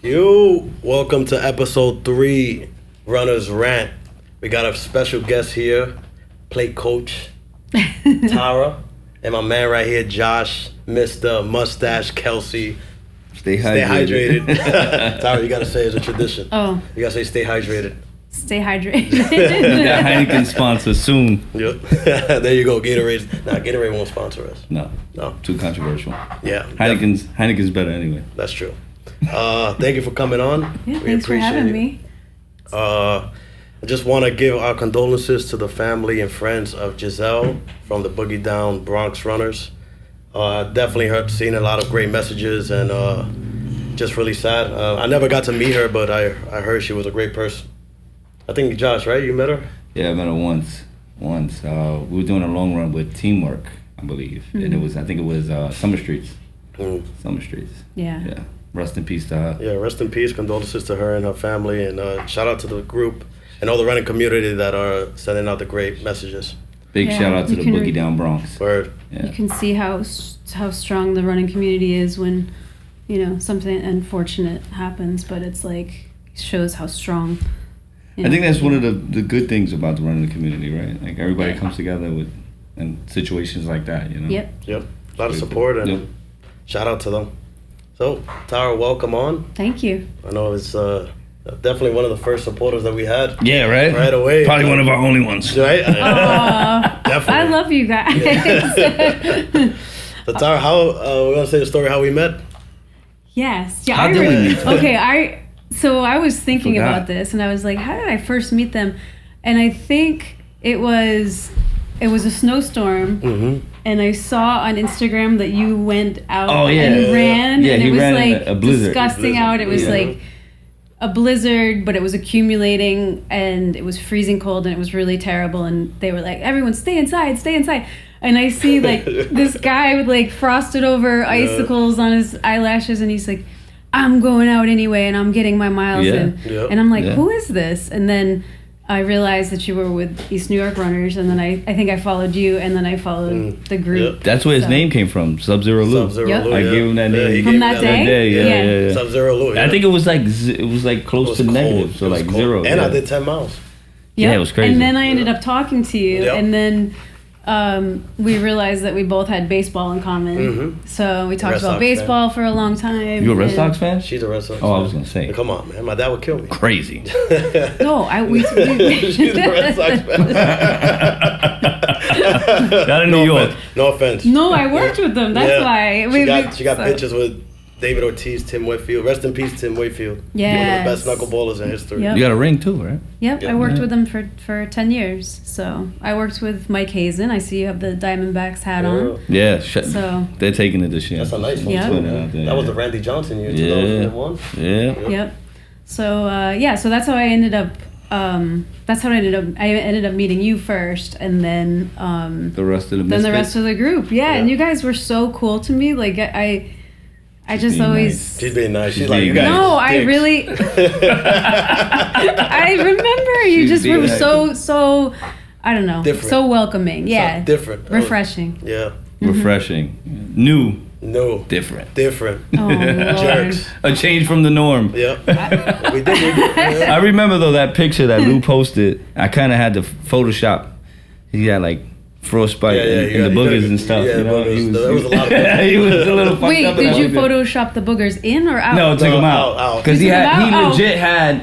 Yo, welcome to episode 3, Runners Rant. We got a special guest here, plate coach, Tara, and my man right here, Josh, Mr. Mustache Kelsey. Stay hydrated. Tara, you gotta say it's a tradition. Oh. You gotta say stay hydrated. Stay hydrated. We got Heineken sponsor soon. Yep. There you go, Gatorade. Nah, Gatorade won't sponsor us. No, too controversial. Yeah. Heineken's better anyway. That's true. Thank you for coming on. Yeah, thanks for having me. I just want to give our condolences to the family and friends of Giselle from the Boogie Down Bronx Runners. Definitely seen a lot of great messages and just really sad. I never got to meet her, but I heard she was a great person. I think Josh, right? You met her? Yeah, I met her once. We were doing a long run with Teamwork, I believe, and I think it was Summer Streets. Summer Streets. Yeah. Rest in peace to her. Yeah, rest in peace. Condolences to her and her family, and shout out to the group and all the running community that are sending out the great messages. Big shout out to the Boogie Down Bronx. Word. Yeah. You can see how strong the running community is when, something unfortunate happens, but it's like shows how strong. I think that's one of the good things about the running community, right? Like everybody comes together in situations like that, Yep. A lot of support and shout out to them. So, Tara, welcome on. Thank you. I know it's definitely one of the first supporters that we had. Yeah, right? Right away. Probably one of our only ones. Right? Definitely. I love you guys. So, Tara, we're going to say the story how we met? Yes. Yeah, how did we meet? Okay, So I was thinking about this, and I was like, how did I first meet them? And I think it was a snowstorm, and I saw on Instagram that you went out and ran, and it was like a blizzard. Disgusting out. It was like a blizzard, but it was accumulating, and it was freezing cold, and it was really terrible. And they were like, everyone stay inside. And I see like this guy with like frosted over icicles on his eyelashes, and he's like, I'm going out anyway, and I'm getting my miles in. Yep. And I'm like, who is this? And then I realized that you were with East New York Runners, and then I think I followed you, and then I followed the group. Yep. That's where his name came from, Sub-Zero Lou. Lou, I gave him that name. From that day? Yeah. Sub-Zero Lou, I think it was like close to negative, so like zero. And I did 10 miles. Yep. Yeah, it was crazy. And then I ended up talking to you, and then we realized that we both had baseball in common. So we talked about baseball for a long time. You a Red Sox fan? She's a Red Sox fan. I was going to say. Come on, man. My dad would kill me. Crazy. No, She's a Red Sox fan. Not in New York. No offense. No, I worked with them. That's why. She got pictures with David Ortiz, Tim Whitfield. Rest in peace, Tim Whitfield. Yes. One of the best knuckleballers in history. Yep. You got a ring too, right? Yep. I worked with them for 10 years. So I worked with Mike Hazen. I see you have the Diamondbacks hat on. Yeah. So they're taking it this year. That's a nice one too. That was the Randy Johnson year, 2001. Yeah. Yep. So so that's how I ended up. I ended up meeting you first, and then the rest of the then the rest of the group. Yeah, and you guys were so cool to me. Like I just always. Nice. She's being nice. She's like, you guys. No, I really. I remember you just were so. I don't know. Different. So welcoming. Yeah. Different. Refreshing. Yeah. Refreshing. New. No. Different. Oh, Lord. Jerks. A change from the norm. Yeah. We did. I remember though that picture that Lou posted. I kind of had to Photoshop. He had like frostbite and the boogers and stuff. Yeah, boogers. There was a lot of he was a little fucked up. Wait, did you Photoshop the boogers in or out? No, took them out. Because he legit had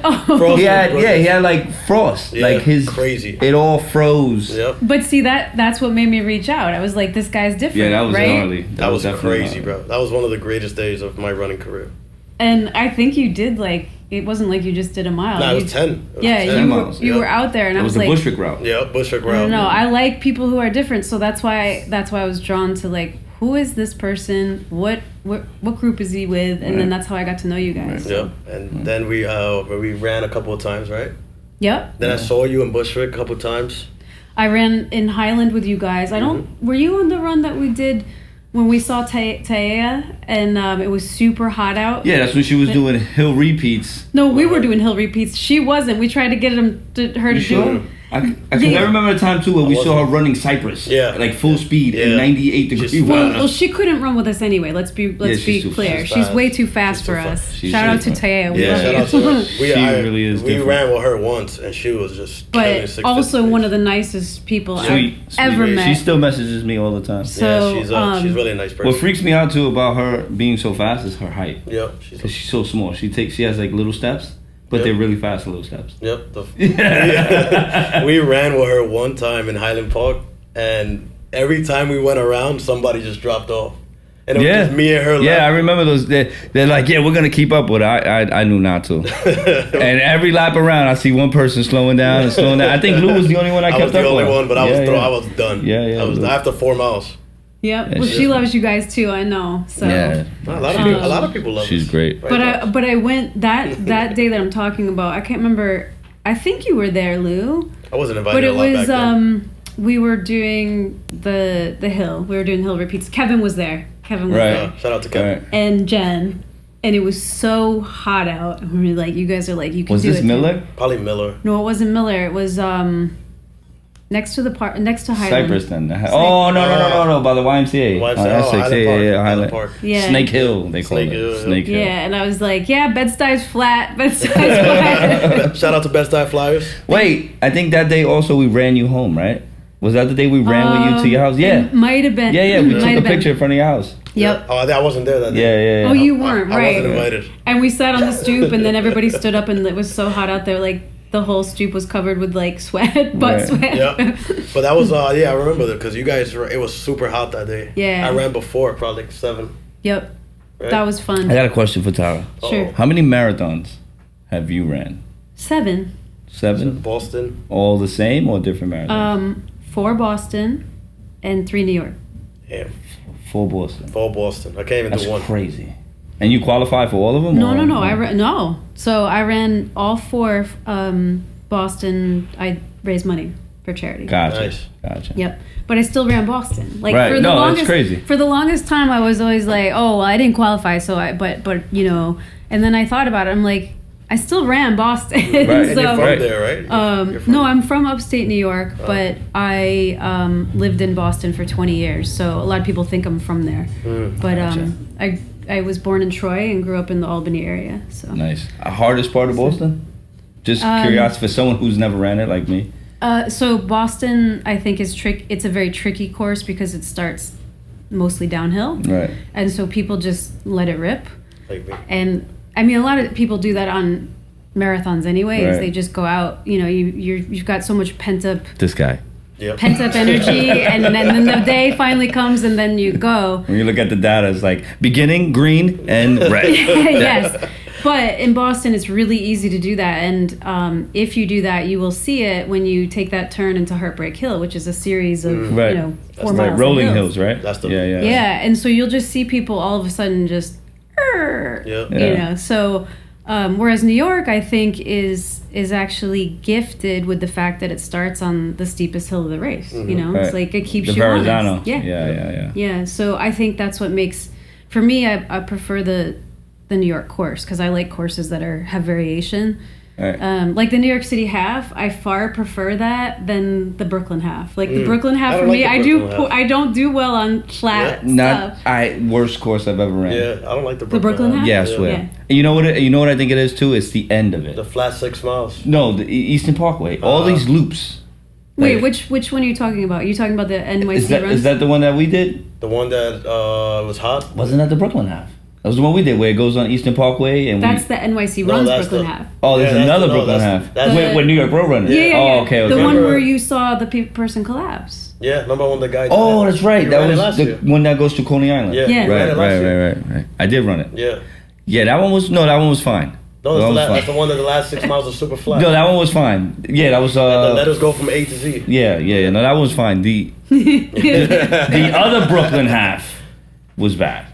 he had like frost. Yeah, like his crazy. It all froze. Yep. But see that's what made me reach out. I was like, this guy's different. Yeah, that was right? gnarly. That was crazy, bro. That was one of the greatest days of my running career. And I think you did like, it wasn't like you just did a mile. No, it was 10. Yeah, 10 miles. You were out there, and I was like, the Bushwick route. Yeah, Bushwick route. I don't know. I like people who are different, so that's why I was drawn to like, who is this person? What group is he with? And then that's how I got to know you guys. Yep. And then we ran a couple of times, right? Yep. Then I saw you in Bushwick a couple of times. I ran in Highland with you guys. Were you on the run that we did when we saw Taea and it was super hot out? Yeah, that's when she was doing hill repeats. No, we were doing hill repeats. She wasn't. We tried to get her to do it. I remember a time too where we saw her running Cypress. Yeah. Like full speed in 98 degrees. Well, she couldn't run with us anyway. Let's be clear. She's way too fast for us. Shout out to Taya. We love you. She really is. We ran with her once, and she was just. But also one of the nicest people I've ever met. She still messages me all the time. So, she's really a nice person. What freaks me out too about her being so fast is her height. Yep. Because she's so small. She has like little steps. But they're really fast little steps. Yep. We ran with her one time in Highland Park, and every time we went around, somebody just dropped off. And it was just me and her. Yeah, I remember those. They're like, yeah, we're going to keep up with her. I knew not to. And every lap around, I see one person slowing down and slowing down. I think Lou was the only one I kept up with. I was the only one, but I was done. Yeah. I was after 4 miles. Yep. Well, she loves you guys too. I know. So a lot of people love her. She's great. But I went that day that I'm talking about. I can't remember. I think you were there, Lou. I wasn't invited. But it a lot was back then. we were doing the hill. We were doing hill repeats. Kevin was there. Kevin was there. Shout out to Kevin and Jen. And it was so hot out. And we were like, you guys are like, you can do it. Was this Miller? Probably Miller. No, it wasn't Miller. It was next to Highland. Cypress then. Oh no! By the YMCA. Highland Park. Yeah. Snake Hill, they call it. Snake Hill. Yeah, and I was like, Bed-Stuy's flat. Bed-Stuy's flat. Shout out to Bed-Stuy Flyers. Wait, I think that day also we ran you home, right? Was that the day we ran with you to your house? Yeah. It might have been. Yeah, we took a picture in front of your house. Yep. Oh, I wasn't there that day. Yeah. Oh, you weren't, right? I wasn't invited. And we sat on the stoop, and then everybody stood up, and it was so hot out there, like, the whole stoop was covered with like sweat, butt sweat. Yeah, but that was I remember that because you guys it was super hot that day. Yeah, I ran before probably like 7. Yep, right? That was fun. I got a question for Tara. Sure. How many marathons have you ran? 7. 7. Boston. All the same or different marathons? 4 Boston, and 3 New York. Yeah. 4 Boston. 4 Boston. I can't even do one. That's crazy. And you qualify for all of them? No. No. So I ran all 4 Boston. I raised money for charity. Gotcha. Yep. But I still ran Boston. Like right. For the longest, that's crazy. For the longest time, I was always like, oh, well, I didn't qualify, so but you know. And then I thought about it. I'm like, I still ran Boston. Right. So, and you're from there, right? You're from no, I'm from upstate New York, but I lived in Boston for 20 years. So a lot of people think I'm from there. But I was born in Troy and grew up in the Albany area. So nice. Hardest part of Boston? Just curiosity for someone who's never ran it like me. So Boston, I think it's a very tricky course because it starts mostly downhill. Right. And so people just let it rip. Like me. And I mean, a lot of people do that on marathons anyways. Right. They just go out, you know, you've got so much pent up Yep. pent up energy, and then the day finally comes, and then you go. When you look at the data, it's like beginning green and red. Yes, but in Boston, it's really easy to do that, and if you do that, you will see it when you take that turn into Heartbreak Hill, which is a series of 4 miles like rolling of hills, right? That's the yeah, and so you'll just see people all of a sudden just, you know, so. Whereas New York, I think, is actually gifted with the fact that it starts on the steepest hill of the race. You know, it's like it keeps you Verrazano. honest. Yeah. So I think that's what makes, for me, I prefer the New York course because I like courses that have variation. Right. Like the New York City half, I far prefer that than the Brooklyn half. Like the Brooklyn half for me, I don't do well on flat stuff. Worst course I've ever ran. Yeah, I don't like the Brooklyn half. Yeah, I swear. Yeah. You know what I think it is too? It's the end of it. The flat 6 miles. No, the Eastern Parkway. All these loops. Wait, which one are you talking about? Are you talking about the NYC run? Is that the one that we did? The one that was hot? Wasn't that the Brooklyn half? That was the one we did where it goes on Eastern Parkway and that's the NYC runs Brooklyn half. Oh, there's another Brooklyn half. With New York Road Runners. Yeah. Oh, okay. The one where you saw the person collapse. Yeah, remember when the guy. Oh, that's right. That was the one that goes to Coney Island. Yeah. Right. I did run it. Yeah. Yeah, that one was fine. No, that's the one that the last 6 miles was super flat. No, that one was fine. Yeah, that was. The letters go from A to Z. Yeah. No, that one was fine. The other Brooklyn half was bad.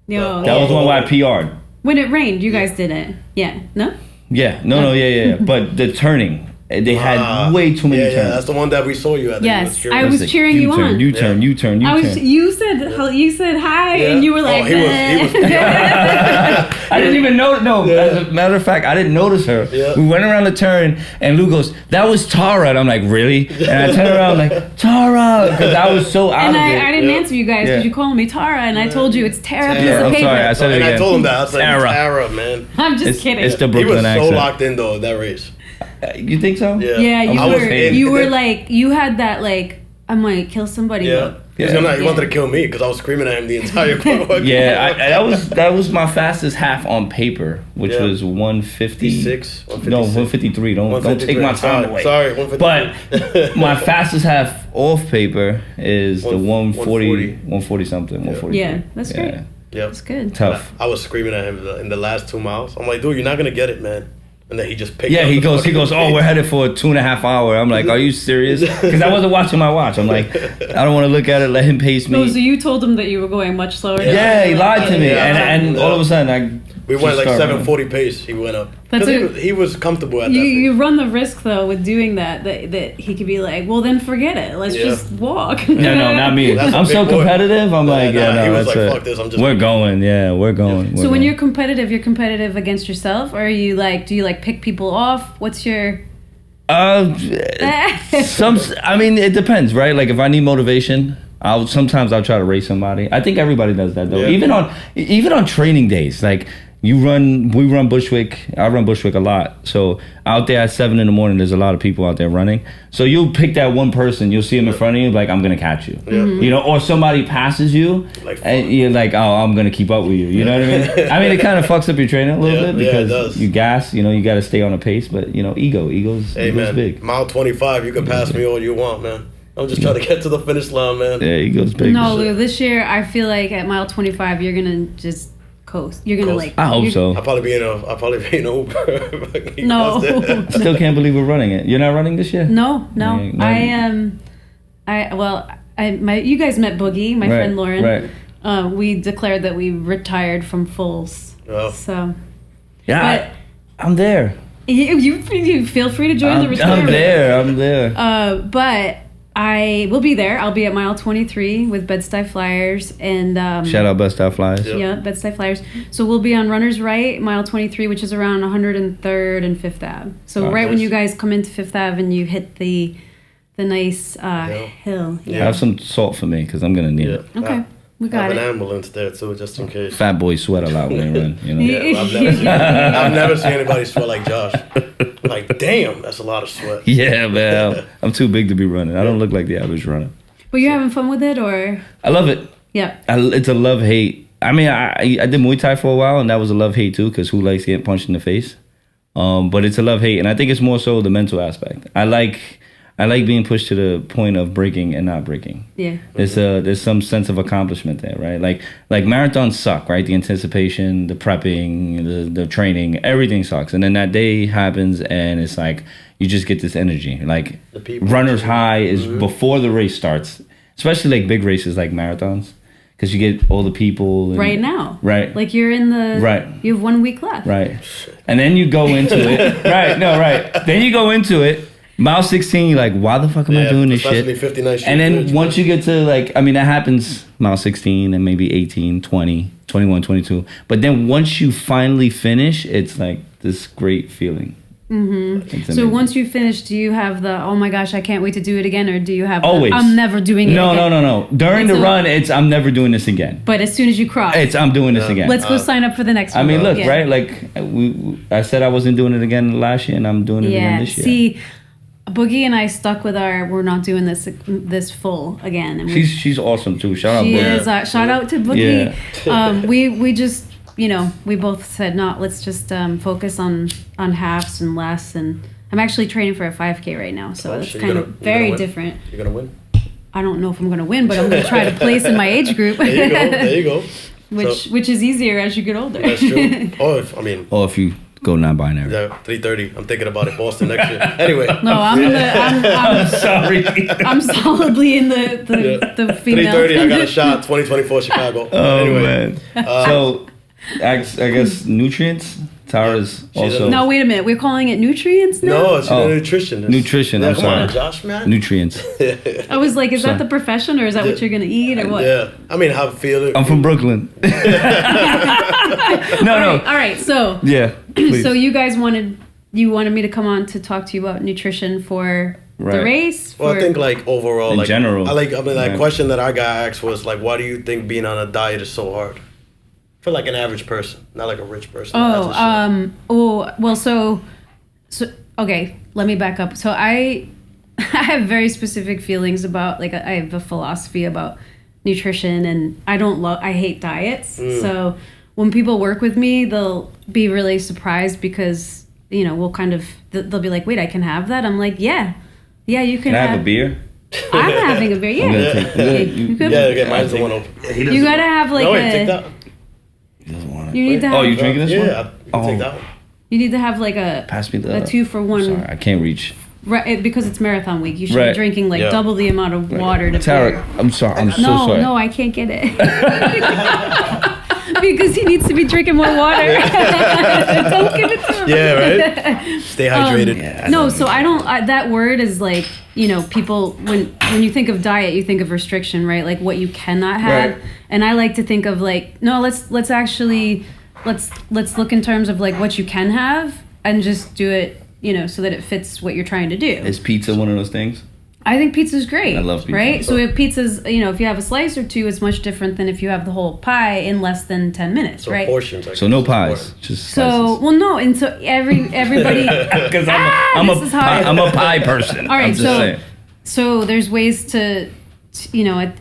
No, that was the one where I PR'd. When it rained, you guys did it. Yeah. No? Yeah. No. Yeah. But the turning They had way too many turns. Yeah, that's the one that we saw you at. Yes, I was cheering you on. U-turn. You said hi, and you were like, he was I didn't even know. No, as a matter of fact, I didn't notice her. Yeah. We went around the turn, and Lou goes, "That was Tara," and I'm like, "Really?" And I turned around like, "Tara," because I was so out and of it. I didn't answer you guys because you called me Tara, and I told you it's Tara piece of I'm paper. sorry, I said it And again. I told him that. I was like, Tara. Tara, man. I'm just kidding. It's the He Brooklyn was so accent. locked in though that race. You think so? Yeah. Yeah, I was in. you were like, you had that like, I might kill somebody. Yeah. He wanted to kill me because I was screaming at him the entire course. that was my fastest half on paper, which was 156. 156. No, 153. Don't take my time away. Sorry, 153. But my fastest half off paper is the 140 something. 140. Yeah, that's great. Yep. That's good. Tough. I was screaming at him in the last 2 miles. I'm like, dude, you're not gonna get it, man. And then he just picked up. He goes, oh, we're headed for a 2.5 hour. I'm like, are you serious? Because I wasn't watching my watch. I'm like, I don't want to look at it, let him pace me. No, so you told him that you were going much slower. Yeah, he lied to me. And all of a sudden, we went like 740 pace. He went up. He was comfortable at that. You run the risk though with doing that he could be like, well then forget it. Let's just walk. No, not me. I'm so competitive. I'm like, he was like, fuck this. I'm just. We're going. Yeah, we're going. So when you're competitive against yourself, or are you like, do you like pick people off? What's your? I mean, it depends, right? Like if I need motivation, sometimes I'll try to race somebody. I think everybody does that though. Yeah. Even on training days, like. We run Bushwick. I run Bushwick a lot. So out there at 7 a.m, there's a lot of people out there running. So you'll pick that one person. You'll see him in front of you, like I'm gonna catch you. Yeah. You know, or somebody passes you, and you're like, oh, I'm gonna keep up with you. You know what I mean? I mean, it kind of fucks up your training a little bit because you gas. You know, you got to stay on a pace. But you know, ego's big. Mile 25, you can pass me all you want, man. I'm just trying to get to the finish line, man. Yeah, ego's big. No, Lou, this year I feel like at mile 25 you're gonna just coast. You're gonna like. I hope so. I'll probably be in an Uber. No. Still can't believe we're running it. You're not running this year? No. You guys met Boogie, my friend Lauren. Right. We declared that we retired from fulls. Oh. So. Yeah, I'm there. You feel free to join the retirement. I'm there. But I will be there. I'll be at mile 23 with Bed-Stuy Flyers and shout out Bed-Stuy Flyers. Yeah, Bed-Stuy Flyers. So we'll be on Runners Right, mile 23, which is around 103rd and 5th Ave. So when you guys come into 5th Ave and you hit the nice hill. Yeah. Have some salt for me because I'm gonna need it. Okay. We got an ambulance there too, just in case. Fat boys sweat a lot when they run, you know. Yeah, I've never seen anybody sweat like Josh. Like, damn, that's a lot of sweat. Yeah, man. I'm too big to be running. I don't look like the average runner. But you're having fun with it, or? I love it. Yeah. It's a love-hate. I mean, I did Muay Thai for a while, and that was a love-hate too, because who likes getting punched in the face? But it's a love-hate, and I think it's more so the mental aspect. I like being pushed to the point of breaking and not breaking. Yeah. There's some sense of accomplishment there, right? Like marathons suck, right? The anticipation, the prepping, the training, everything sucks. And then that day happens and it's like you just get this energy. Like runner's high is before the race starts, especially like big races like marathons. Because you get all the people. Right now. Right. Like you're in the. Right. You have 1 week left. Right. And then you go into it. Right. No, right. Then you go into it. Mile 16, you're like, why the fuck am I doing this shit? 59 and then once you get to like, I mean, that happens mile 16 and maybe 18, 20, 21, 22. But then once you finally finish, it's like this great feeling. Mm-hmm. So once you finish, do you have the, oh my gosh, I can't wait to do it again? Or do you have always. I'm never doing it again? No. During the run, it's I'm never doing this again. But as soon as you cross. It's I'm doing this again. Let's go sign up for the next one. I mean, look, right? Like, I said I wasn't doing it again last year and I'm doing it again this year. See, Boogie and I stuck with we're not doing this full again. And she's awesome too. Shout out Boogie. Shout out to Boogie. Yeah. We just, we both said, no, let's just focus on halves and less. And I'm actually training for a 5K right now. So it's kind of very different. You're going to win? I don't know if I'm going to win, but I'm going to try to place in my age group. There you go. Which is easier as you get older. That's true. Or if you go non-binary. Yeah, 3:30. I'm thinking about it. Boston next year. Anyway. No, I'm sorry. I'm solidly in the female. 3:30. I got a shot. 2024 Chicago. Oh anyway. Man. So, I guess nutrients. Tara's also No, wait a minute. We're calling it nutrients now? No, it's a nutritionist. Nutrition, Yeah, I'm come sorry. on, Josh, man. nutrients. I was like, is that the profession or is that what you're going to eat or what? Yeah, I mean, how feel it? I'm from Brooklyn. No. All right. So, Yeah. Please. so you guys wanted me to come on to talk to you about nutrition for the Right. race? Well, I For- think like overall, In like general. that Yeah. question that I got asked was like, why do you think being on a diet is so hard for like an average person, not like a rich person? So okay, let me back up. So I have very specific feelings about, like, I have a philosophy about nutrition, and I hate diets. So when people work with me, they'll be really surprised because, you know, they'll be like, wait, I can have that? I'm like, yeah, you can Can I have a beer? I'm having a beer, I'm yeah. gonna take. You could- Yeah, get mine's the one open. You gotta have like No, wait, take that. He doesn't want you it. need to have, Oh, you drinking this Yeah, one? I can take that one. you need to have like a Pass me the. 2-for-1. Sorry, I can't reach. Right, because it's marathon week. You should Right. be drinking like Yeah. double the amount of water to Tara, beer. I'm sorry. I'm so No, sorry. no, I can't get it. Because he needs to be drinking more water. Don't give it to him. Yeah, right. Stay hydrated. Yeah, No, so that word is like, you know, people, when you think of diet, you think of restriction, right? Like what you cannot have. Right. And I like to think of like, no, let's look in terms of like what you can have and just do it, you know, so that it fits what you're trying to do. Is pizza one of those things? I think pizza's great. I love pizza. Right? So if pizza's, you know, if you have a slice or two, it's much different than if you have the whole pie in less than 10 minutes, So right? portions. I So no guess, is pies, important. just So, slices. well, no, and so everybody. Because this is hard. I'm a pie person. All right, I'm just so saying. so there's ways to, you know,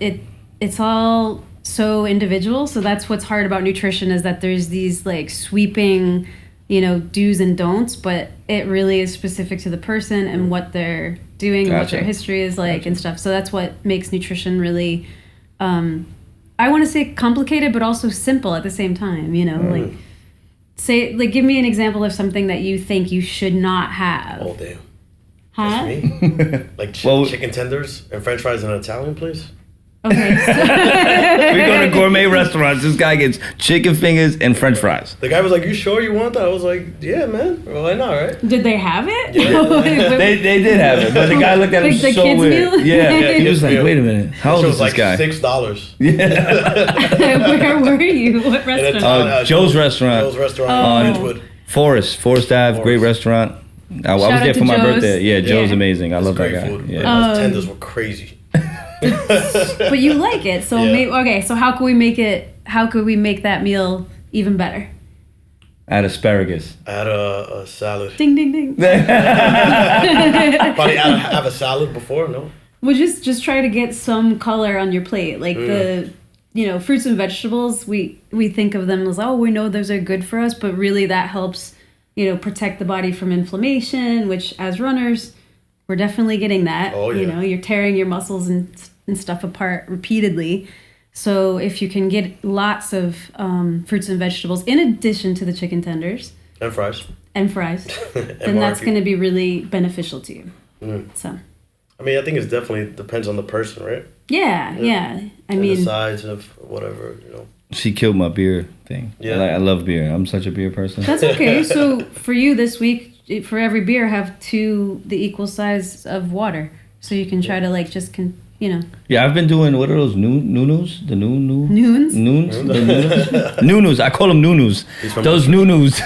it's all so individual. So that's what's hard about nutrition is that there's these like sweeping, you know, do's and don'ts, but it really is specific to the person and what they're doing and what Gotcha. their history is like and stuff. So that's what makes nutrition really, I want to say complicated, but also simple at the same time. You know, like give me an example of something that you think you should not have. Oh damn. Huh? That's me. Like Well- chicken tenders and French fries in an Italian place. Okay. We go to gourmet restaurants. This guy gets chicken fingers and French fries. The guy was like, "You sure you want that?" I was like, "Yeah, man. Well, why not, right?" Did they have it? They did have it, but the guy looked at him Like the so kids' weird. meal? Yeah, he was kids' like, meal. "Wait a minute, how It old was is this like guy?" $6. Where were you? What restaurant? Joe's restaurant. Joe's restaurant Oh. in Ridgewood. Forest Ave, great restaurant. I was Shout there out for to my Joe's. birthday. Yeah, Joe's Yeah. amazing. I love that Great guy. food. Yeah. But those tenders were crazy. But you like it, so Yeah. okay. So how could we make it? How could we make that meal even better? Add asparagus. I had a salad. Ding ding ding. Probably have a salad before, no? Well, just try to get some color on your plate, like the, you know, fruits and vegetables. We think of them as, oh, we know those are good for us, but really that helps, you know, protect the body from inflammation. Which as runners, we're definitely getting that. Oh, You yeah. know, you're tearing your muscles and stuff apart repeatedly. So if you can get lots of fruits and vegetables in addition to the chicken tenders And fries. and fries, then that's barbecue. going to be really beneficial to you. So I mean, I think it definitely depends on the person, right? yeah. I And mean, the size of whatever, you know. She killed my beer thing. Yeah. I love beer. I'm such a beer person. that's okay. So for you this week, for every beer, have the equal size of water, so you can try to like just you know, Yeah, I've been doing, what are those, noons? The noons. Noons? The noons? Noonus. I call them noonus. from Those noonus.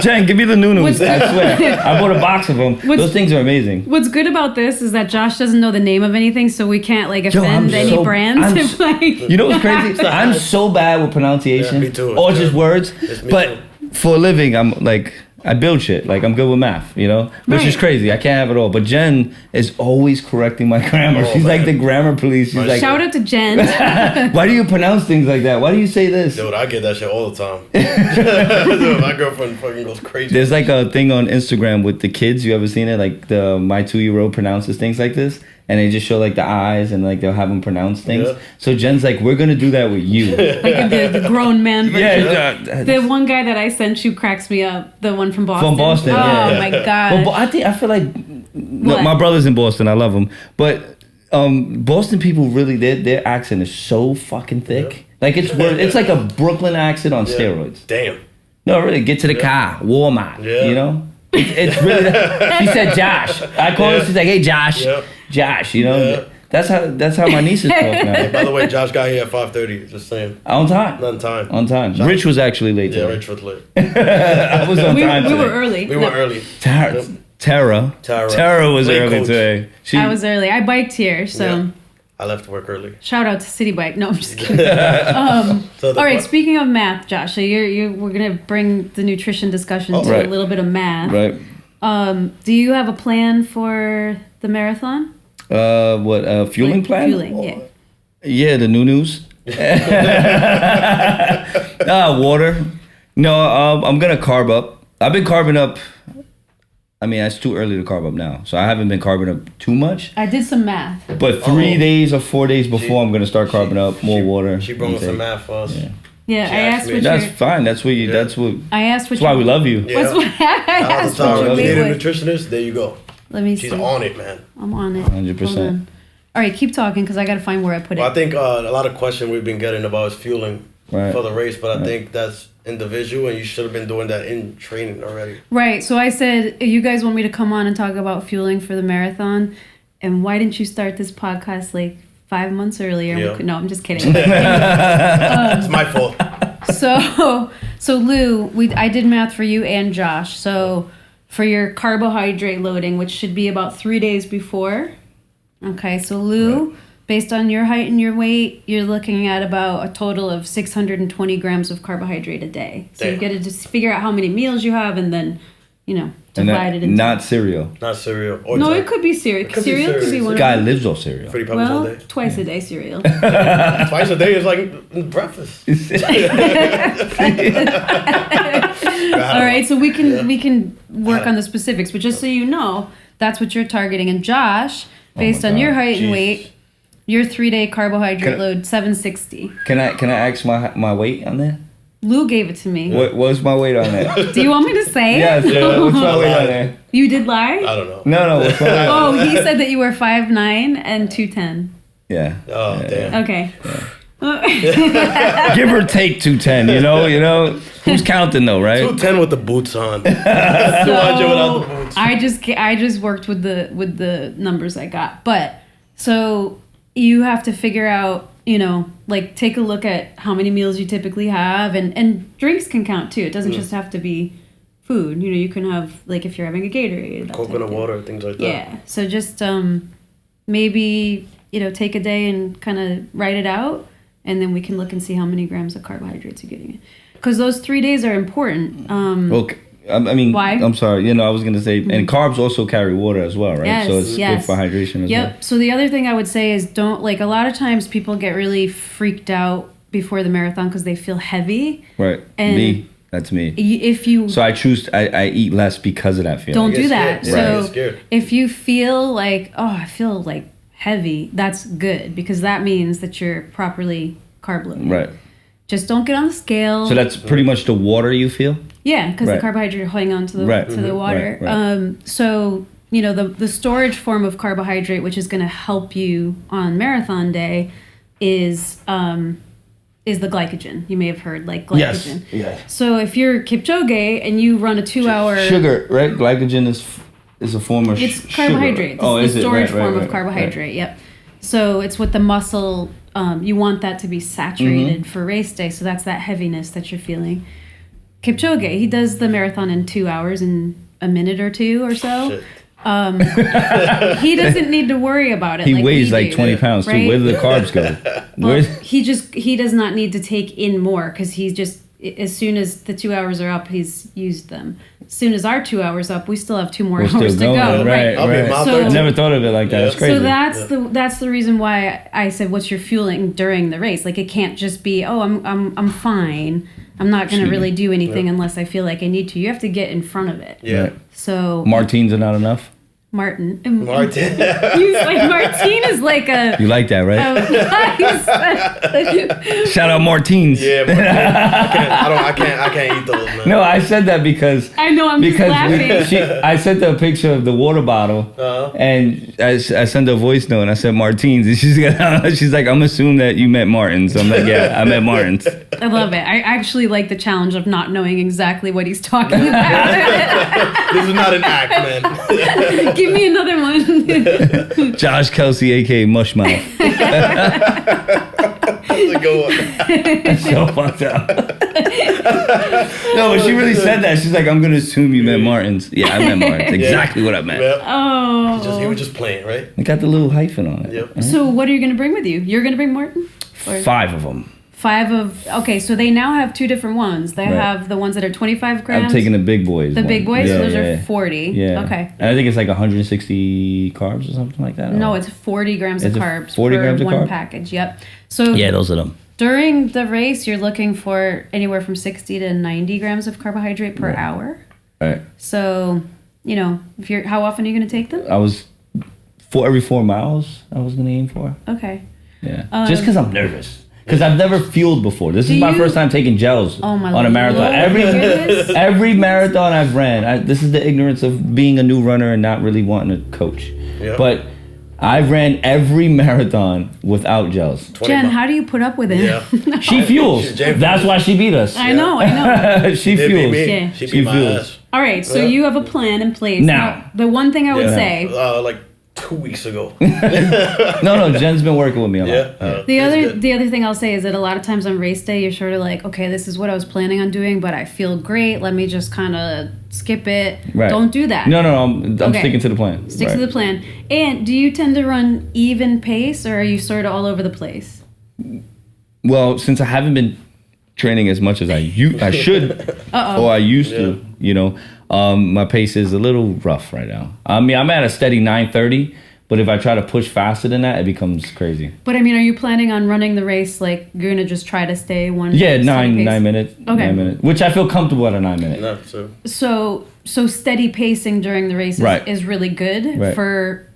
Jen, give me the noonus. What's- I swear. I bought a box of them. Those things are amazing. What's good about this is that Josh doesn't know the name of anything, so we can't like offend any brands. If, like, You know what's crazy? I'm so bad with pronunciation. Yeah, me too. It's Or just terrible. words. It's me But too. for a living, I'm like, I build shit. Like, I'm good with math, you know? Which is Right. crazy. I can't have it all. But Jen is always correcting my grammar. Oh, She's like man. the grammar police. She's like, shout out to Jen. why do you pronounce things like that? Why do you say this? Dude, I get that shit all the time. Dude, my girlfriend fucking goes crazy. There's like a thing on Instagram with the kids. You ever seen it? Like my 2-year-old pronounces things like this, and they just show like the eyes, and like they'll have them pronounce things. Yeah. So Jen's like, we're gonna do that with you. Like the grown man version. yeah. The one guy that I sent you cracks me up. The one from Boston. From Boston, Oh yeah. my god. But I feel like What? my brother's in Boston. I love him, but Boston people really their accent is so fucking thick. Yeah. Like it's like a Brooklyn accent on steroids. Damn. No, really, get to the car, Walmart. Yeah. You know, it's really. She said, Josh. I called her. She's like, hey, Josh. Yeah. Josh. You know, Yeah. that's how my nieces talk Hey, now. by the way, Josh got here at 5:30. Just saying. On time. On time. On time. Rich was actually late Yeah, today. Rich was late. I was on time We today. were early. We were early. Tara was Late early coach. today. I was early. I biked here, so Yeah. I left work early. shout out to City Bike. No, I'm just kidding. So All right, speaking of math, Josh, so we're gonna bring the nutrition discussion to right. a little bit of math. Right. Do you have a plan for the marathon? Fueling Like, plan? Fueling, yeah. Yeah, the news. Water. No, I'm gonna carb up. I've been carbing up. I mean, it's too early to carb up now, so I haven't been carbing up too much. I did some math. But 3 days or 4 days before, I'm gonna start carbing up more water. She brought us some math for us. Yeah. Yeah, She I asked asked me- what That's your, fine. That's what you. Yeah. That's what. I asked what That's why we love you. Yeah. What's what I asked what all your right. You need a weight was. nutritionist? There you go. Let me She's see. on it, man. I'm on it. 100%. Hold on. All right, keep talking because I got to find where I put Well, I it. think a lot of question we've been getting about is fueling Right. for the race, but I think that's individual, and you should have been doing that in training already. Right. So I said, you guys want me to come on and talk about fueling for the marathon, and why didn't you start this podcast like 5 months earlier? Yeah. No, I'm just kidding. It's my fault. So Lou, I did math for you and Josh. So for your carbohydrate loading, which should be about 3 days before. Okay, so Lou, based on your height and your weight, you're looking at about a total of 620 grams of carbohydrate a day. So you Damn. got to just figure out how many meals you have and then, And divide it into. not cereal. Not cereal. Or No, time. it could be cereal. could be Cereal could be cereal. one of Guy them. lives off cereal. 30 pounds all Well, day. twice a day cereal. Twice a day is like breakfast. All right, so we can work on the specifics, but just so you know, that's what you're targeting. And Josh, based my on your God. height and Jeez. weight, your 3 day carbohydrate Can- load 760. Can I ask my weight on there? Lou gave it to me. What's my weight on there? Do you want me to say Yes. it? What's my weight on there? You did lie? I don't know. No. What's my weight? Oh, he said that you were 5'9" and 210. Yeah. Oh, damn. Okay. Give or take 210. You know. Who's counting though, right? 210 with the boots on. 200 without the boots. I just worked with the numbers I got. But so you have to figure out, like take a look at how many meals you typically have, and drinks can count too. It doesn't just have to be food. You can have, like, if you're having a Gatorade, that type of Coconut thing. water, things like that. Yeah. So just maybe take a day and kind of write it out, and then we can look and see how many grams of carbohydrates you're getting. Because those 3 days are important. Okay. I mean, Why? I'm sorry. I was gonna say, and carbs also carry water as well, right? Yes, So it's yes. good for hydration as Yep. well. So the other thing I would say is don't, like, a lot of times people get really freaked out before the marathon because they feel heavy. Right. And- That's me. If you So I eat less because of that feeling. don't You do get that, scared. Right. You so get scared. if you feel like, I feel like heavy, that's good, because that means that you're properly carb loaded. Right. Just don't get on the scale. So that's pretty much the water you feel. Yeah, because the Right. carbohydrate are holding on to the Right. to the water. Right. So the storage form of carbohydrate, which is going to help you on marathon day, is the glycogen. You may have heard, like, glycogen. Yes. So if you're Kipchoge and you run a 2-hour Sugar, right? Glycogen is a form of it's sugar. carbohydrates. Oh, It's is the it? storage Right, form right, of right, carbohydrate. Yep. So it's what the muscle. You want that to be saturated Mm-hmm. for race day. So that's that heaviness that you're feeling. Kipchoge, he does the marathon in 2 hours and a minute or two or so. Shit. He doesn't need to worry about it. He like weighs we like do, 20 pounds right? too. Where do the carbs go? Well, Where? he does not need to take in more, because he's just, as soon as the 2 hours are up, he's used them. As soon as our 2 hours up, we still have 2 more We're hours still to going. go. Right, I'll be right. a mile So- 13. I never thought of it like that. Yeah. It's crazy. So that's the reason why I said, what's your fueling during the race? Like, it can't just be, I'm fine. I'm not going to really do anything unless I feel like I need to. You have to get in front of it. Yeah. Right. So Martines are not enough. Martin. Martin. He's like, Martine is like a. You like that, right? Nice. Shout out Martines. Yeah, Martin. I can't eat those, man. No, I said that because I know, I'm just laughing. I sent her a picture of the water bottle, and I sent her a voice note, and I said Martines, and she's like, I'm assuming that you meant Martins. So I'm like, yeah, I meant Martins. I love it. I actually like the challenge of not knowing exactly what he's talking about. This is not an act, man. Give me another one. Josh Kelsey, aka Mushmouth. That's a good one. So fucked up. No, but she really said that. She's like, I'm gonna assume you meant Martins. Yeah, I meant Martins. Exactly what I meant. Yep. Oh. He was just playing, right? It got the little hyphen on it. Yep. So what are you going to bring with you? You're going to bring Martin? Or 5 of them. 5 of... Okay, so they now have 2 different ones. They Right. have the ones that are 25 grams. I'm taking the big boys. The one. big boys? Yeah, So those yeah, are 40. Yeah. Okay. And I think it's like 160 carbs or something like that. No, it's 40 grams Is of it carbs 40 per grams of one carb? package. Yep. So Yeah, those are them. during the race, you're looking for anywhere from 60 to 90 grams of carbohydrate per hour. Right. So, if you're... How often are you going to take them? I was every 4 miles. I was gonna aim for. Okay. Yeah. Just because I'm nervous. Because I've never fueled before. This is my you- first time taking gels Oh, my on a marathon. Lord. Goodness. Every marathon I've ran, this is the ignorance of being a new runner and not really wanting to coach. Yeah. But I ran every marathon without gels. 20 Jen, bucks. how do you put up with it? Yeah. She fuels. Jane That's why she beat us. I know. She They beat fuels. me. Yeah. She She beat my fuels. ass. All right, so Yeah. you have a plan in place. Now. The one thing I would Yeah. say... Like 2 weeks ago. No, Jen's been working with me a lot. Yeah. The other thing I'll say is that a lot of times on race day, you're sort of like, okay, this is what I was planning on doing, but I feel great. Let me just kind of skip it. Right. Don't do that. No, I'm Okay. sticking to the plan. Stick Right. to the plan. And do you tend to run even pace, or are you sort of all over the place? Well, since I haven't been training as much as I should or I used to, my pace is a little rough right now. I mean, I'm at a steady 9:30, but if I try to push faster than that, it becomes crazy. But I mean, are you planning on running the race like you're gonna just try to stay one? Yeah, steady nine pace? minutes. Okay. 9 minutes, which I feel comfortable at a 9 minute. No, so So steady pacing during the race Right. is really good Right. for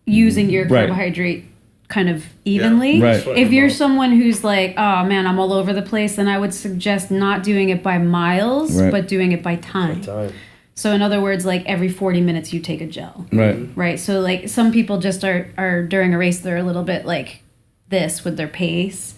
using your Right. carbohydrate kind of evenly. Right. If you're someone who's like, oh man, I'm all over the place, then I would suggest not doing it by miles, Right. but doing it by time. So in other words, like every 40 minutes you take a gel. Right. Right. So like some people just are during a race, they're a little bit like this with their pace.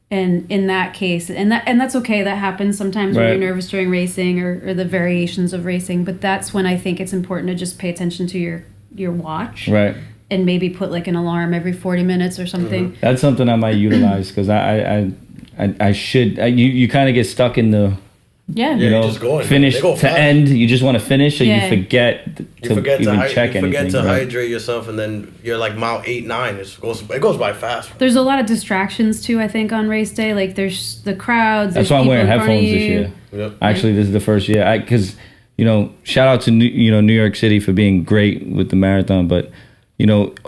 And in that case, and that's okay. That happens sometimes when Right. you're nervous during racing or the variations of racing. But that's when I think it's important to just pay attention to your watch. Right. And maybe put like an alarm every 40 minutes or something. That's something I might utilize because I should. You kind of get stuck in the Yeah. Yeah. Just going. finish They go to fast. end. You just want to finish, so Yeah. you forget to even check anything. forget to right? hydrate yourself, and then you're like mile 8, 9. It goes by fast. There's a lot of distractions too, I think, on race day. Like there's the crowds. That's there's why I'm people wearing in front of headphones this you. year. Yep. Actually, this is the first year because shout out to New York City for being great with the marathon, but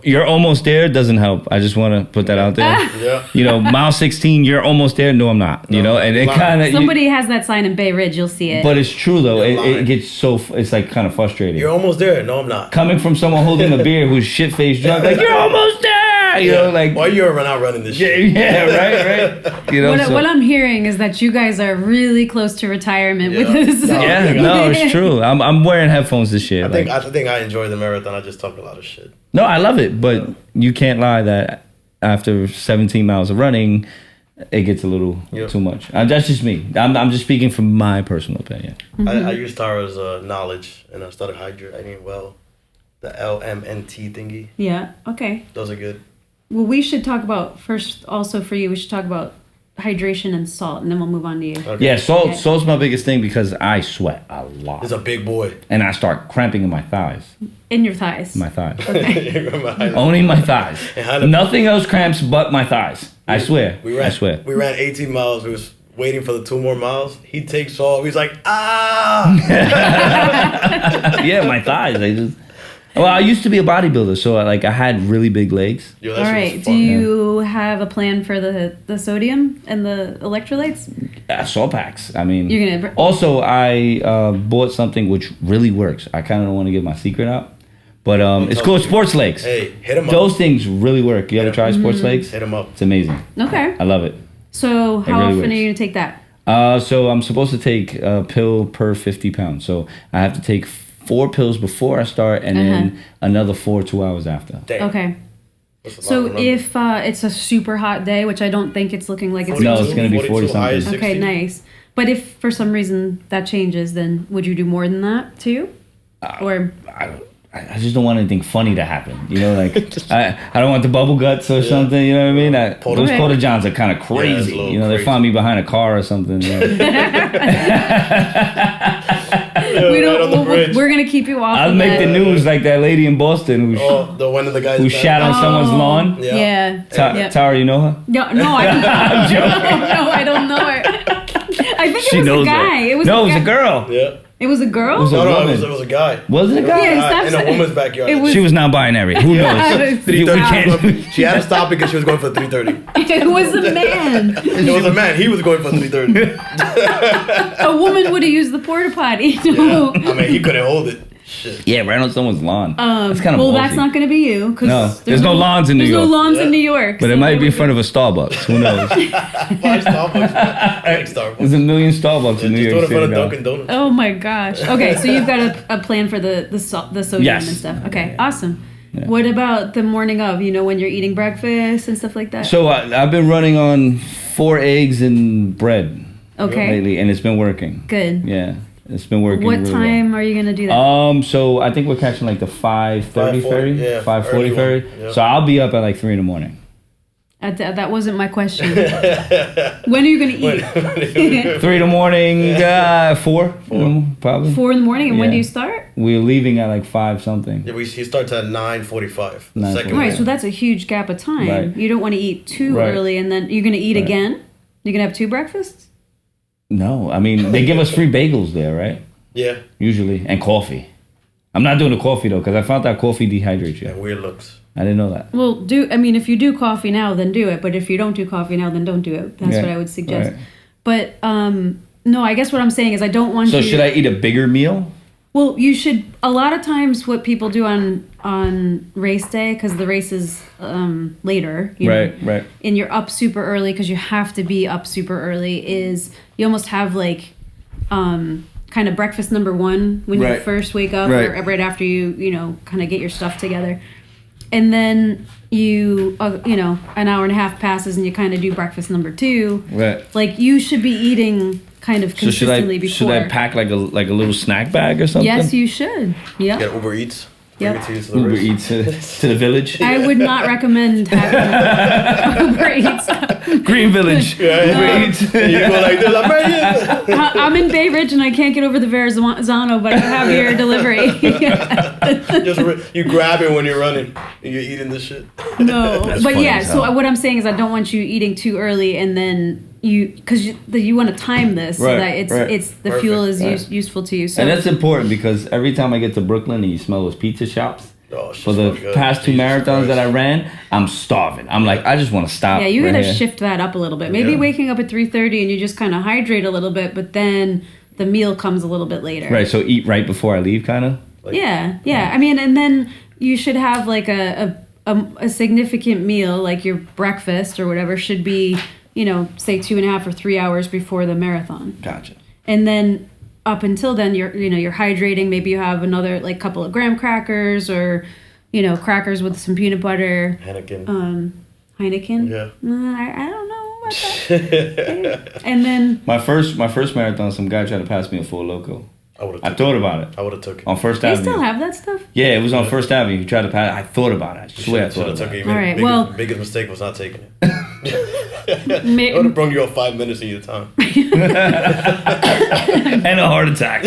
you're almost there doesn't help. I just want to put that out there. Yeah. Mile 16, you're almost there. No, I'm not. And it kind of Somebody has that sign in Bay Ridge, you'll see it. But it's true though. You're It lying. gets it's like kind of frustrating. You're almost there. No, I'm not. Coming from someone holding a beer who's shit faced drunk, like you're almost there. Why you're not running this shit? Yeah, right. What I'm hearing is that you guys are really close to retirement with this. No. Yeah, no, it's true. I'm wearing headphones this year. I think I enjoy the marathon. I just talk a lot of shit. No, I love it, but you can't lie that after 17 miles of running, it gets a little too much. That's just me. I'm just speaking from my personal opinion. I used Tara's knowledge, and I started hydrating well. The LMNT thingy. Yeah, okay. Those are good. Well, we should talk about, first, also for you, we should talk about hydration and salt, and then we'll move on to you. Okay. Yeah, Okay. salt's my biggest thing because I sweat a lot. He's a big boy. And I start cramping in my thighs. In your thighs. My thighs. Okay. Only my thighs. And Nothing else cramps but my thighs. I swear. I swear. We ran 18 miles. We was waiting for the 2 more miles. He takes off. He's like, ah! Yeah, my thighs. Well, I used to be a bodybuilder, so I had really big legs. Yo, All that shit right. was Do fun. you have a plan for the sodium and the electrolytes? Salt packs. I mean, You're gonna. also, I bought something which really works. I kind of don't want to give my secret out, But it's called sports legs. Hey, hit him up. Those things really work. You ever try sports legs? Hit him up. It's amazing. Okay. I love it. So how really often works. are you gonna take that? So I'm supposed to take a pill per 50 pounds. So I have to take 4 pills before I start, and then another 4 2 hours after. Damn. Okay. That's a lot So of if it's a super hot day, which I don't think it's looking like it's No, going it's gonna be 40 high something. as 60. Okay, nice. But if for some reason that changes, then would you do more than that too? Or I just don't want anything funny to happen. You know, like I don't want the bubble guts or something. You know what I mean? Those Okay. porta johns are kind of it's crazy. a little You know, they crazy. find me behind a car or something. You know? we right on the bridge. we're gonna keep you off. I'll of make the that. news like that lady in Boston the one of the guys who shat on someone's lawn. Yeah. Yeah. Yep. Tara, you know her? No, I don't. I'm joking. No, I don't know her. I think She it was knows a guy. her. It was No, it was guy. a girl. Yeah. It was a girl. It was a No, woman. it was a guy. Was it a guy? Yeah, stop In a saying- woman's backyard. It was- She was non-binary. Who knows? Yeah. We can't- She had to stop because she was going for 3:30. It was a man. It was a man. He was going for 3:30. A woman would have used the porta potty. No. I mean, he couldn't hold it. Shit. Yeah, right on someone's lawn. It's kind of Well, that's not going to be you. 'Cause No, there's no lawns in New There's York. no lawns Yeah. in New York. But it might be in front of a Starbucks. Who knows? Why Starbucks? I like Starbucks. There's a million Starbucks in New Just York throw it in front City. of now. Dunkin' Donuts. Oh my gosh. Okay, so you've got a plan for the sodium Yes. and stuff. Okay, awesome. What about the morning of? You know, when you're eating breakfast and stuff like that. So I've been running on 4 eggs and bread Okay, lately, and it's been working. good. Yeah, it's been working. What really time are you gonna do that? Well. So I think we're catching like the 5:30 ferry. 5:40, yeah, 5:40 early ferry. one, yeah. So I'll be up at like 3 in the morning. That wasn't my question. When are you gonna eat? 3 in the morning, 4 probably. 4 in the morning, and when Yeah. do you start? We're leaving at like 5 something. Yeah, he starts at 9:45. 9:45. Second Right, one. so that's a huge gap of time. Right. You don't want to eat too Right. early, and then you're gonna eat Right. again. You're gonna have 2 breakfasts. No, I mean they give us free bagels there, right? Yeah, Usually, and coffee. I'm not doing the coffee though, because I found out coffee dehydrates you. and weird looks. I didn't know that. Well, if you do coffee now, then do it. But if you don't do coffee now, then don't do it. That's Yeah, what I would suggest. right. But no, I guess what I'm saying is I don't want So you. should I eat a bigger meal? Well, you should. A lot of times, what people do on race day, because the race is later, you know, Right. and you're up super early because you have to be up super early, is you almost have like kind of breakfast number 1 when you Right. first wake up, Right. or right after you know, kind of get your stuff together. And then you an hour and a half passes and you kind of do breakfast number 2. Right. Like you should be eating kind of So should consistently I before. pack like a little snack bag or something? Yes, you should. Yep. Get Uber Eats. Yep. Bring it to you to the Uber race. Eats to the village. I would not recommend having Uber Eats. Green Village. Uber Eats. And you go like this. I'm right here. I'm in Bay Ridge and I can't get over the Verrazano, but I have your delivery. You grab it when you're running. And you're eating this shit. No, That's but funny yeah. as So hell. what I'm saying is I don't want you eating too early, and then because you want to time this so Right, that right. it's the fuel is Right. useful to you. So And that's important because every time I get to Brooklyn and you smell those pizza shops, Oh, shit's for the so good. past 2 Jesus marathons that I Christ. ran, I'm starving. I'm like, I just want to stop. yeah, you right gotta here. shift that up a little bit. Maybe Yeah. waking up at 3:30 and you just kind of hydrate a little bit, but then the meal comes a little bit later. Right, so eat right before I leave, kind of. Yeah. I mean, and then you should have like a significant meal, like your breakfast or whatever, should be, say 2.5 or 3 hours before the marathon. Gotcha. And then up until then, you're hydrating. Maybe you have another like couple of graham crackers or, crackers with some peanut butter. Heineken. Heineken. Yeah. I don't know about that. And then My first marathon, some guy tried to pass me a Four Loco. I thought about it I would have took it. on First they Avenue. still have that stuff. Yeah, it was on First Avenue. He tried to pass. I thought about it. I swear I thought about it. All right, well- biggest mistake was not taking it. I May- would have brought you up 5 minutes of your time. And a heart attack.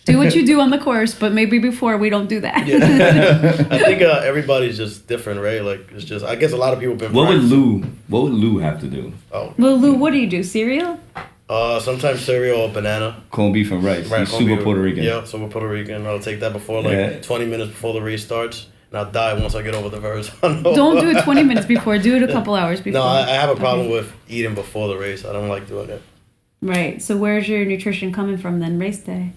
Do what you do on the course, but maybe before we don't do that. I think everybody's just different, right? Like it's just. I guess a lot of people been. What would practicing. Lou have to do? Oh, Well, Lou, what do you do? Cereal? sometimes cereal or banana. Corned beef and rice. He's corned super beef. Puerto Rican. Yeah, super Puerto Rican. I'll take that before 20 minutes before the race starts, and I'll die once I get over the Verrazano. Don't do it 20 minutes before. Do it a couple hours before. No, I have a problem with eating before the race. I don't like doing it. Right. So where's your nutrition coming from then? Race day.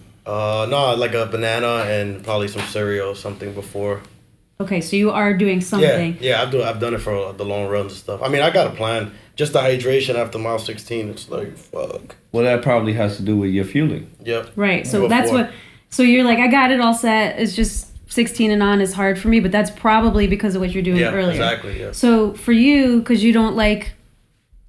No, like a banana and probably some cereal or something before. Okay, so you are doing something. Yeah, I've done it for the long runs and stuff. I mean, I got a plan. Just the hydration after mile 16, it's like, fuck. Well, that probably has to do with your fueling. Yep. Right. So Before. that's what. So you're like, I got it all set. It's just 16 and on is hard for me, but that's probably because of what you're doing earlier. Exactly. Yeah. So for you, because you don't like,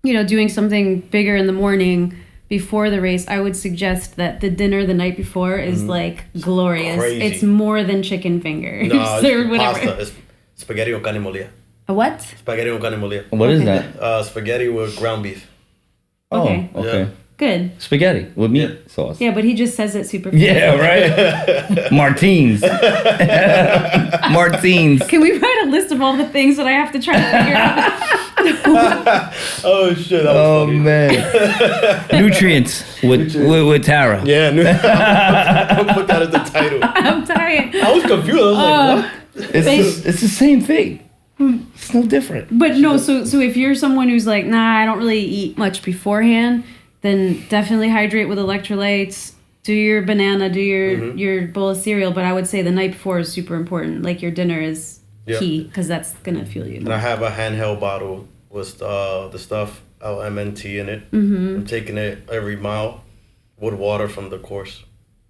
doing something bigger in the morning before the race, I would suggest that the dinner the night before is like glorious. Crazy. It's more than chicken fingers No, or it's whatever. pasta. It's spaghetti con carne molida. A what? Spaghetti con carne molida. What is Okay. that? Spaghetti with ground beef. Okay. Oh, okay. Yeah. Good. Spaghetti with meat sauce. Yeah, but he just says it super. Yeah, right? Martines. Martines. Can we write a list of all the things that I have to try to figure out? Oh shit! That was Oh, funny. man. Nutrients with Tara. Yeah, I'll put that as the title. I'm tired. I was confused. I was like, what? It's the same thing. It's no different. But no, so if you're someone who's like, nah, I don't really eat much beforehand, then definitely hydrate with electrolytes. Do your banana, do your bowl of cereal. But I would say the night before is super important. Like your dinner is key because that's gonna fuel you. And I have a handheld bottle with the stuff LMNT in it. I'm taking it every mile with water from the course.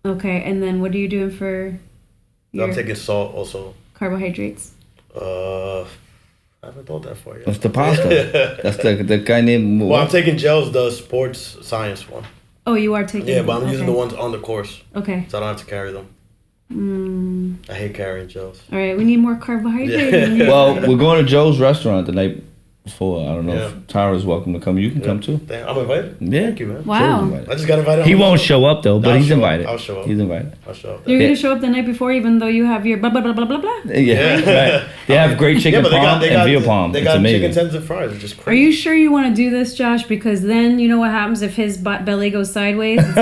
Okay, and then what are you doing for your I'm taking salt also. carbohydrates? I haven't thought that far yet. That's the pasta. That's the guy named... Well, I'm taking gels, the sports science one. Oh, you are taking. Yeah, but I'm using okay. the ones on the course, Okay. so I don't have to carry them. I hate carrying gels. All right, we need more carbohydrates. Yeah. Well, we're going to Joe's restaurant the night before. I don't know Yeah. if Tara's welcome to come. You can come too. Damn, I'm invited. Yeah. Thank you, man. Wow. Joe's invited. I just got invited. He on the won't show. show up though, but I'll he's show up. invited. I'll show up. He's invited. I'll show up. You're Yeah. gonna show up the night before, even though you have your blah blah blah blah blah blah. Yeah, right. They have great chicken palm and veal palm. They It's got chicken amazing. tenders and fries. It's just Are crazy. you sure you want to do this, Josh? Because then you know what happens if his belly goes sideways. It's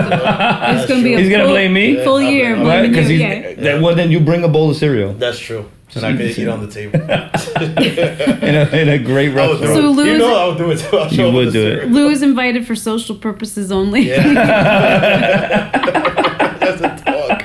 gonna be a He's gonna full, blame me? full Yeah, year I'll blame Right? blaming Because you. he's Yeah. well. Then you bring a bowl of cereal That's true. And I can eat on the table. in a great I would do restaurant. So it. Lou's- You know I would do it too. I'll show You up would with do the it. cereal. Lou is invited for social purposes only. That's a talk.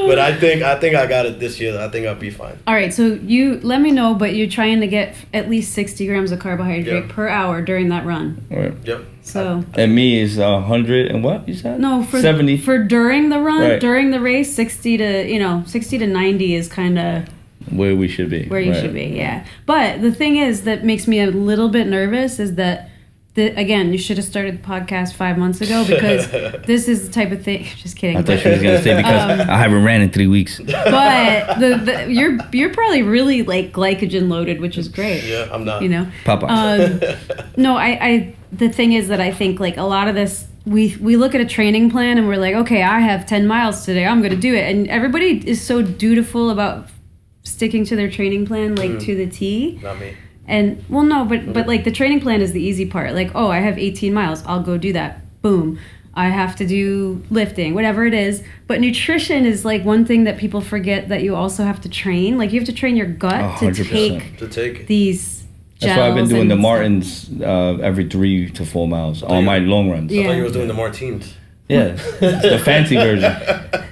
But I think I got it this year. I think I'll be fine. All right, so you let me know, but you're trying to get at least 60 grams of carbohydrate Yeah. per hour during that run. Right. Yep. So And me is 100 and what you said? no, for 70. for during the run, Right. during the race, 60 to 90 is kind of Where we should be. where you Right. should be. Yeah. But the thing is that makes me a little bit nervous is that again, you should have started the podcast 5 months ago because this is the type of thing. Just kidding. I thought she was gonna say because I haven't ran in 3 weeks. But you're probably really like glycogen loaded, which is great. Yeah, I'm not. You know. Popeye. No, I the thing is that I think like a lot of this we look at a training plan and we're like, okay, I have 10 miles today, I'm gonna do it, and everybody is so dutiful about sticking to their training plan like to the T. Not me. And well, no, but like the training plan is the easy part. Like, oh, I have 18 miles, I'll go do that. Boom. I have to do lifting, whatever it is. But nutrition is like one thing that people forget that you also have to train. Like you have to train your gut to 100%. take To take it. these. That's why I've been gels doing the and Martins every 3 to 4 miles on my long runs. Yeah. I thought you was doing the Martines. Yeah, it's the fancy version. stuff.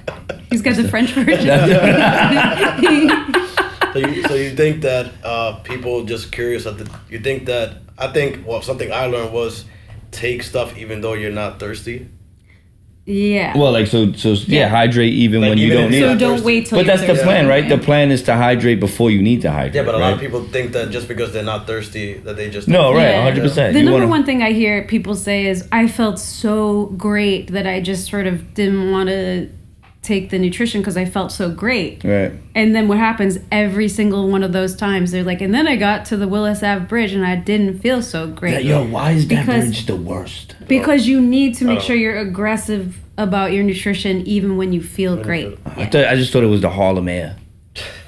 He's got the French version. So you think that people just curious? You think that something I learned was take stuff even though you're not thirsty. Yeah. Well, like so Yeah. hydrate even Like, when you even don't if need you're so it. not don't thirsty. wait till. But you're that's the thirsty. plan, right? Yeah. The plan is to hydrate before you need to hydrate. Yeah, but a lot right? of people think that just because they're not thirsty that they just No, right, Yeah. 100%. The You number wanna- one thing I hear people say is, I felt so great that I just sort of didn't want to take the nutrition because I felt so great. Right. And then what happens every single one of those times? They're like, and then I got to the Willis Ave Bridge and I didn't feel so great. Yo, why is that Because- bridge the worst? Because you need to make Oh. sure you're aggressive about your nutrition even when you feel great. I just thought it was the Harlem air.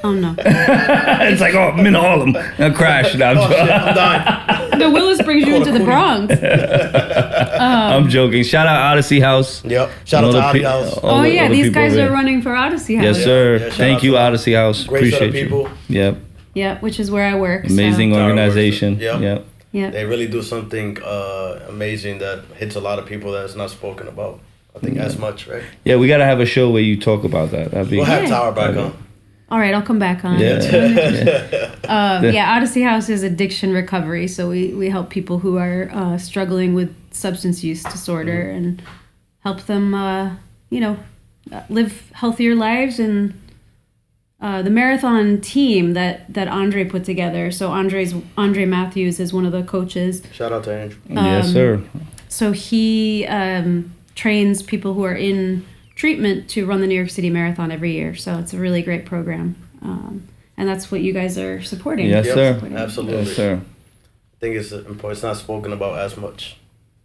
Oh no. It's like, oh, I'm in Harlem. I crashed. Oh shit, I'm dying. The Willis brings you into the Bronx. I'm joking. Shout out Odyssey House. Yep. Shout out All to the Adi pe- House. all Oh the- yeah, all the these people guys there. are running for Odyssey House. Yes, sir. Yeah, shout Thank out you, to them. Odyssey House. Great set Appreciate of people. you. Yep. Yeah, which is where I work. Amazing So. organization. Yep. Yep. Yeah. They really do something amazing that hits a lot of people that is not spoken about. I think as much, right? Yeah, we gotta have a show where you talk about that. That'd be. We'll have Yeah. Tower back on. All right, I'll come back on. Yeah. Odyssey House is addiction recovery, so we help people who are struggling with substance use disorder and help them, live healthier lives. And the marathon team that Andre put together. So Andre Matthews is one of the coaches. Shout out to Andrew. Yes, sir. So he trains people who are in treatment to run the New York City Marathon every year. So it's a really great program. And that's what you guys are supporting. Yes, sir. Supporting. Absolutely. Yes, sir. I think it's important. It's not spoken about as much.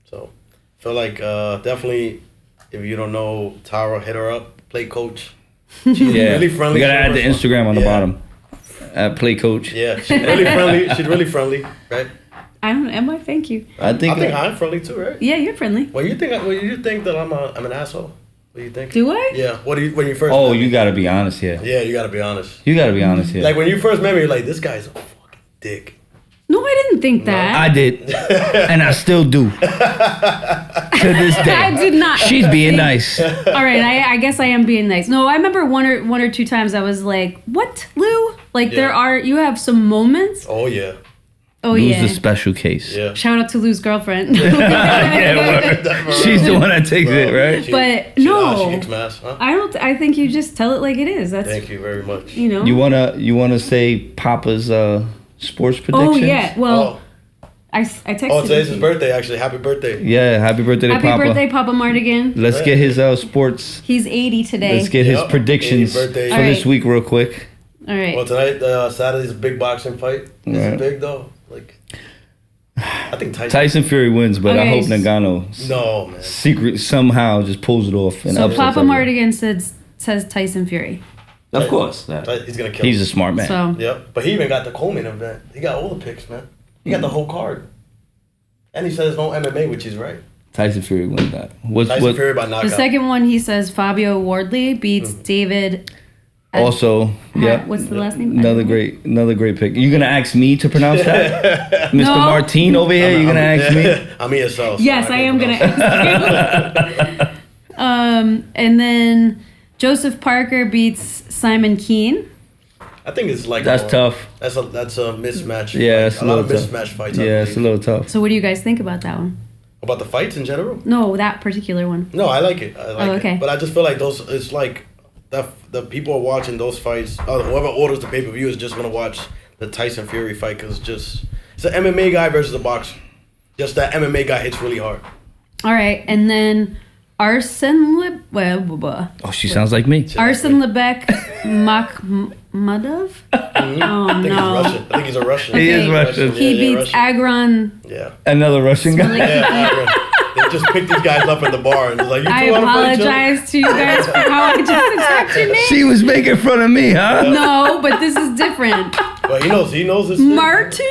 So I feel like definitely, if you don't know Tara, hit her up. Play coach. She's really friendly. We gotta add the Instagram on the bottom. At Play Coach. Yeah, she's really friendly. She's really friendly, right? I don't know. Am I? Thank you. I think I'm friendly too, right? Yeah, you're friendly. Well, you think that I'm an asshole? What do you think? Do I? Yeah. What do you when you first? Oh, met me? you gotta be honest here. Yeah, you gotta be honest. You gotta be honest here. Like when you first met me, you're like, this guy's a fucking dick. No, I didn't think that. I did, and I still do. To this day, I did not. She's being nice. All right, I guess I am being nice. No, I remember one or two times I was like, "What, Lou?" Like you have some moments. Oh yeah. Oh Lou's yeah. the special case. Yeah. Shout out to Lou's girlfriend. Yeah, word. She's the one that takes it, right? But she no. kicks my ass, huh? I think you just tell it like it is. That's Thank you very much. you know. You wanna say Papa's sports predictions? Oh yeah. Well, I texted. Oh, today's you. his birthday. Actually, happy birthday. Yeah, happy birthday to Happy Papa. birthday, Papa Mardigan. Let's get his sports. He's 80 today. Let's get his Yep. predictions 80 for birthday. All this right. week real quick. All right. Well, tonight, Saturday's a big boxing fight. This Right. is big though. Like, I think Tyson Fury wins, but I Okay. hope Nagano No man. secret somehow just pulls it off. And So upsets Papa everyone. Mardigan says Tyson Fury. Of course, He's gonna kill. he's a him. smart man. So Yep. But he even got the Coleman event. He got all the picks, man. He got the whole card. And he says no MMA, which is right. Tyson Fury wins that. Tyson Fury by knockout. the second one he says Fabio Wardley beats David. Also, yeah. What's the last name? Another great pick. You gonna ask me to pronounce that, Mr. No. Martin over here? You gonna ask me? I'm ESL. So Yes, I am gonna ask you. And then Joseph Parker beats Simon Keane. I think it's like That's tough. That's a mismatch. Yeah, it's a a lot of little tough. mismatch fights. I Yeah, it's a believe. little tough. So what do you guys think about that one? About the fights in general. No, that particular one. No, I like it. I like okay. it. But I just feel like those. It's like the people are watching those fights. Whoever orders the pay per view is just gonna watch the Tyson Fury fight because it's an MMA guy versus a boxer. Just that MMA guy hits really hard. All right, and then Arsen Oh, she sounds like me. Arsen Lebek Makhmadov. Oh I think he's no. Russian. I think he's a Russian. He is Okay. Russian. He Yeah, beats Russian. Agron. Yeah. Another Russian guy. Yeah, they just picked these guys up in the bar and was like, "You I two wanna fight each other?" apologize to you guys for how I just attacked your name. She was making fun of me, huh? No, but this is different. But he knows his thing. Martin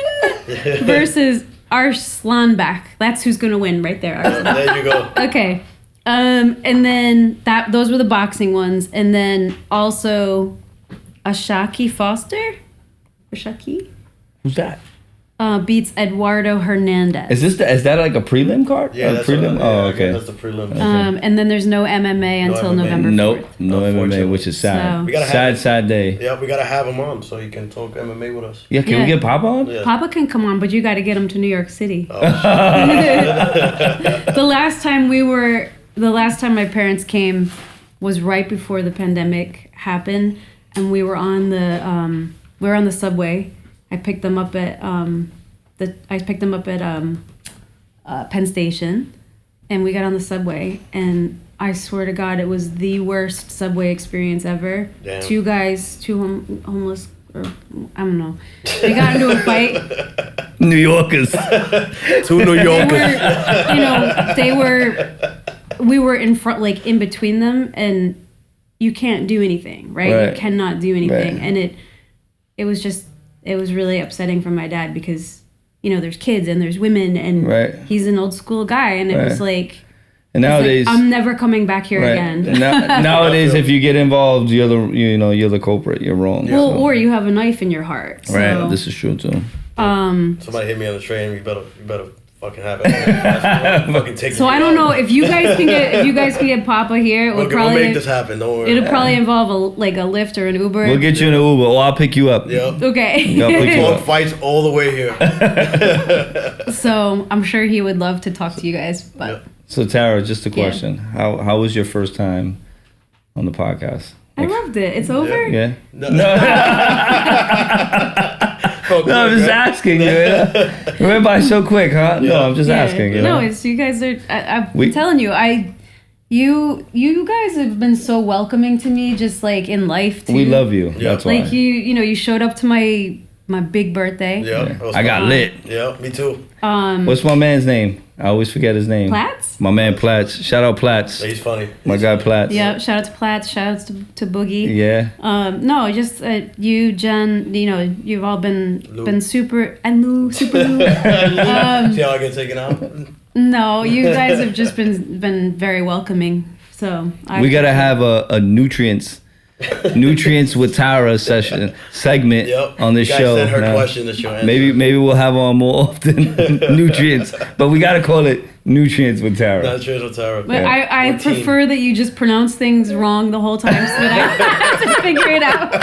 versus Arslanbek. That's who's gonna win right there. Arslan. There you go. Okay. And then those were the boxing ones, and then also Ashaki Foster. Ashaki Who's that? beats Eduardo Hernandez. Is that like a prelim card? Yeah, A that's prelim. yeah, Okay. That's the prelim. And then there's no MMA until MMA. November 4th. Nope, no MMA, Unfortunately. which is sad. So- We gotta have Sad day. Yeah, we gotta have him on so he can talk MMA with us. Yeah, can Yeah. we get Papa on? Yeah. Papa can come on, but you got to get him to New York City. Oh, The last time my parents came was right before the pandemic happened, and we were on the subway. I picked them up at Penn Station, and we got on the subway, and I swear to God, it was the worst subway experience ever. Damn. Two guys, homeless, or I don't know, they got into a fight. New Yorkers. Two New Yorkers. We were in front, like in between them, and you can't do anything, right? Right. You cannot do anything. Right. And it was really upsetting for my dad because, there's kids and there's women, and Right. he's an old school guy, and it was Right. like, And nowadays, I'm never coming back here right. again. Nowadays, if you get involved, you're the culprit. You're wrong. Well, So- or you have a knife in your heart. So, right. This is true too. Somebody hit me on the train. You better fucking have it. Fucking take So I don't know if you guys can get Papa here. We'll make this happen. Don't worry. It'll probably involve a Lyft or an Uber. We'll get you in an Uber, or I'll pick you up. Yeah. Okay. I'll pick you up. Fights all the way here. So I'm sure he would love to talk to you guys. But Yeah. So Tara, just a question: How was your first time on the podcast? I loved it. It's over. Yeah. No. No, I'm just asking. You went by so quick, huh? Yeah. No, I'm just asking. You know? No, it's you guys are. I'm telling you, you guys have been so welcoming to me, just like in life too. We love you. Yeah. That's why. Like you showed up to my big birthday. Yeah. I got lit. Yeah, me too. What's my man's name? I always forget his name. Platts? My man Platts. Shout out Platts. He's funny. My guy Platts. Yeah, shout out to Platts, shout outs to Boogie. Yeah. No, just you, Jen, you've all been super, and Lou, super Lou. See how I get taken out? No, you guys have just been very welcoming. So We gotta have a nutrients with Tara segment on this show. Send her now. question that she'll answer. Maybe we'll have on more often. Nutrients, but we gotta call it nutrients with Tara. Nutrients with Tara. But I prefer that you just pronounce things wrong the whole time so that I have to figure it out.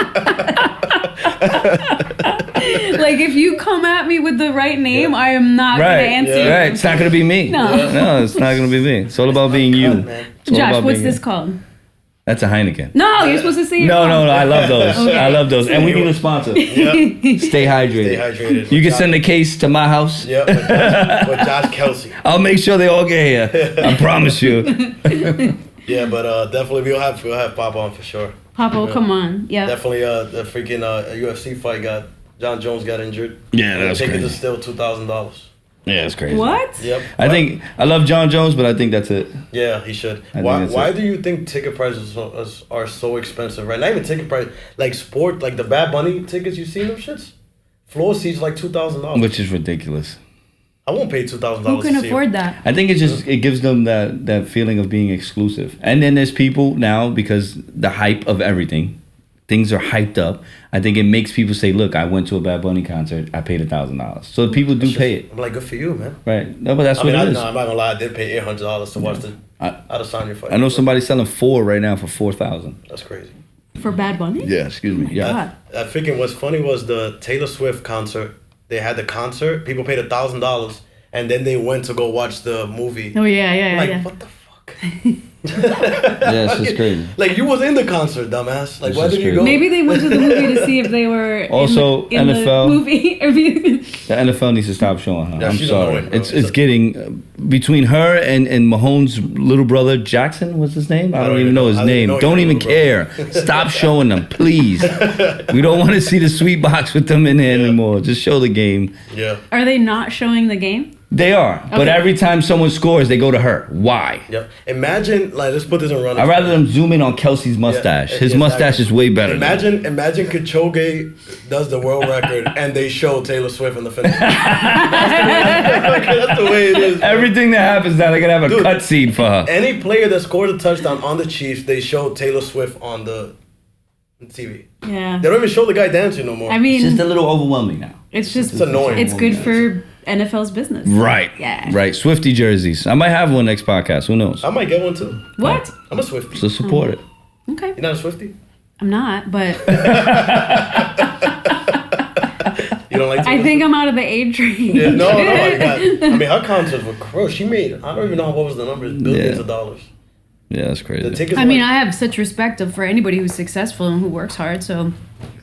Like, if you come at me with the right name, I am not going to answer you. Right, it's not going to be me. No, it's not going to be me. It's all about being you. Josh, what's this called? That's a Heineken. No, you're supposed to say it. No, I love those. Okay. I love those. And we need a sponsor. Yep. Stay hydrated. Stay hydrated. You can send a case to my house. Yep, with Josh Kelsey. I'll make sure they all get here. I promise you. Yeah, but definitely we'll have Pop on for sure. Papa, come on. Yeah. Definitely the freaking UFC fight John Jones got injured. Yeah, that's crazy. crazy. Tickets are still $2,000. Yeah, it's crazy. What? Yep. I love John Jones, but I think that's it. Yeah, he should. I think that's Why it. do you think ticket prices are so expensive? Right, not even ticket price, like sport, like the Bad Bunny tickets. You seen them shits? Floor seats like $2,000. Which is ridiculous. I won't pay $2,000. Who can to see afford him. that? I think it gives them that feeling of being exclusive. And then there's people now, because the hype of everything, things are hyped up. I think it makes people say, look, I went to a Bad Bunny concert, I paid $1,000. So people do pay it. I'm like, good for you, man. Right. No, but that's what it is. I'm not gonna lie, I did pay $800 to watch the Adesanya fight. I know somebody selling 4 right now for $4,000. That's crazy. For Bad Bunny? Yeah, excuse me. Yeah. God. I freaking what's funny was the Taylor Swift concert. They had the concert. People paid $1,000, and then they went to go watch the movie. Oh, yeah. Like, what the fuck? Yeah, it's just crazy. Like, you was in the concert, dumbass. Like, It's why just did you crazy. go? Maybe they went to the movie to see if they were Also, in the NFL. movie. The NFL needs to stop showing her. Yeah, I'm she's sorry. annoying, bro. It's getting between her and Mahomes' little brother Jackson. What's his name? I don't even know his name. Don't even care. Stop showing them, please. We don't want to see the sweet box with them in there anymore. Just show the game. Yeah. Are they not showing the game? They are, but Okay. every time someone scores, they go to her. Why? Yep. Imagine, like, let's put this in running. I'd rather them zoom in on Kelsey's mustache. His mustache is way better. Imagine Kipchoge does the world record and they show Taylor Swift in the finish. That's the way it is. Everything that happens now, they're gonna have a Dude, cutscene for her. Any player that scored a touchdown on the Chiefs, they show Taylor Swift on the TV. Yeah. They don't even show the guy dancing no more. I mean, It's just a little overwhelming now. it's just It's annoying. It's good for NFL's business. Right. Yeah. Right. Swifty jerseys. I might have one next podcast. Who knows? I might get one too. What? I'm a Swiftie. So support it. Okay. You're not a Swiftie? I'm not, but You don't like I think I'm out of the age range. Yeah, no. I mean, her concerts were gross. She made, I don't even know what was the numbers, billions of dollars. Yeah, that's crazy. The tickets I were mean, like, I have such respect for anybody who's successful and who works hard. So,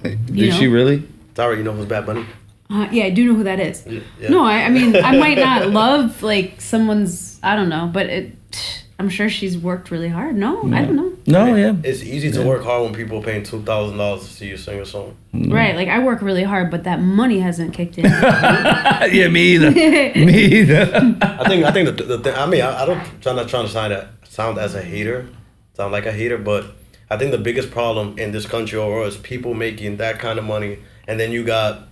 Did she really? Sorry, you know who's Bad Bunny? yeah, I do know who that is. Yeah. No, I mean, I might not love like someone's, I don't know, but I'm sure she's worked really hard. No, I don't know. No, yeah. It's easy to work hard when people are paying $2,000 to see you sing a song. Right, like I work really hard, but that money hasn't kicked in. Yeah, me either. Me either. I think the thing, I mean, I'm not trying to sound as a hater, sound like a hater, but I think the biggest problem in this country overall is people making that kind of money, and then you got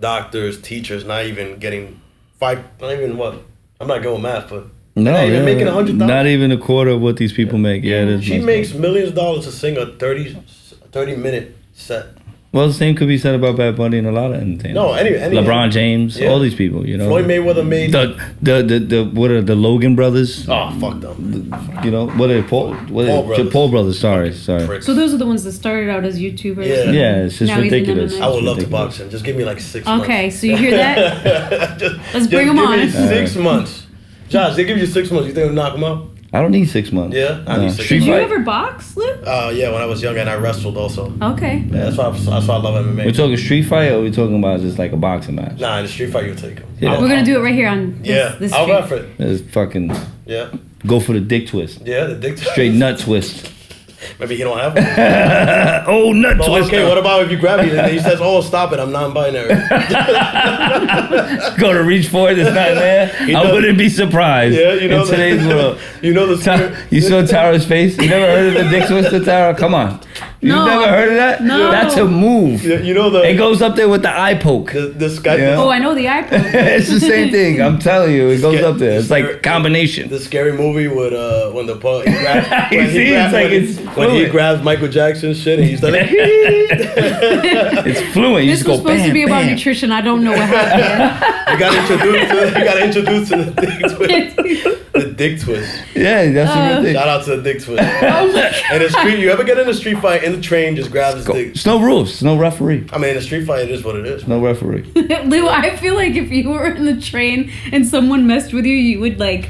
doctors, teachers, not even getting not even what, I'm not good with math, but No, not even making $100,000. Not even a quarter of what these people make. Yeah, it is. She makes millions of dollars to sing a 30-minute set. Well, the same could be said about Bad Bunny and a lot of entertainers. No, any LeBron James, Yeah. all these people, you know. Floyd Mayweather made. The Logan brothers? Oh, fuck them. You know, what are they? Paul brothers. Paul brothers. Sorry. Pricks. So those are the ones that started out as YouTubers. Yeah. Yeah, it's just Now he's in ridiculous. MMA. I would love to Ridiculous. box him. Just give me like 6 months. Okay, so you hear that? Let's bring him give on. Me 6 months. Josh, they give you 6 months. You think they'll knock him out? I don't need 6 months. Yeah, I need 6 Street Did you fight. ever box, Luke? Yeah, when I was young and I wrestled also. Okay. Yeah, that's why I love MMA. We're talking street fight, or we're talking about just like a boxing match? Nah, in the street fight, you'll take him. Yeah. We're gonna do it right here on this I'll street. ref it. It's fucking Yeah, go for the dick twist, yeah, the dick. straight nut twist. Maybe he don't have one. Oh, nut But twist. okay, what about if you grab me and he says, "Oh, stop it, I'm non-binary." Go to reach for it, it's not there. I does- wouldn't be surprised. Yeah, you know in today's world. You know the You saw Tara's face? You never heard of the dick twister, Tara? Come on. You No. never heard of that? No. That's a move. You know the It goes up there with the eye poke. this guy. Yeah. Oh, I know the iPhone. It's the same thing. I'm telling you, it goes up there. It's like combination. The scary movie with when the he grabs, You see, it's like it's when he fluid. grabs Michael Jackson's shit and he's like, It's fluent. You This just was go supposed bam, to be about bam. nutrition. I don't know what happened. you got introduced to the dick twist. The dick twist. Yeah, that's the real thing. Shout out to the dick twist. In the street, you ever get in a street fight in the train, just grab his dick. There's no rules. There's no referee. I mean, in a street fight, it is what it is. No referee. Lou, I feel like if you were in the train and someone messed with you, you would like.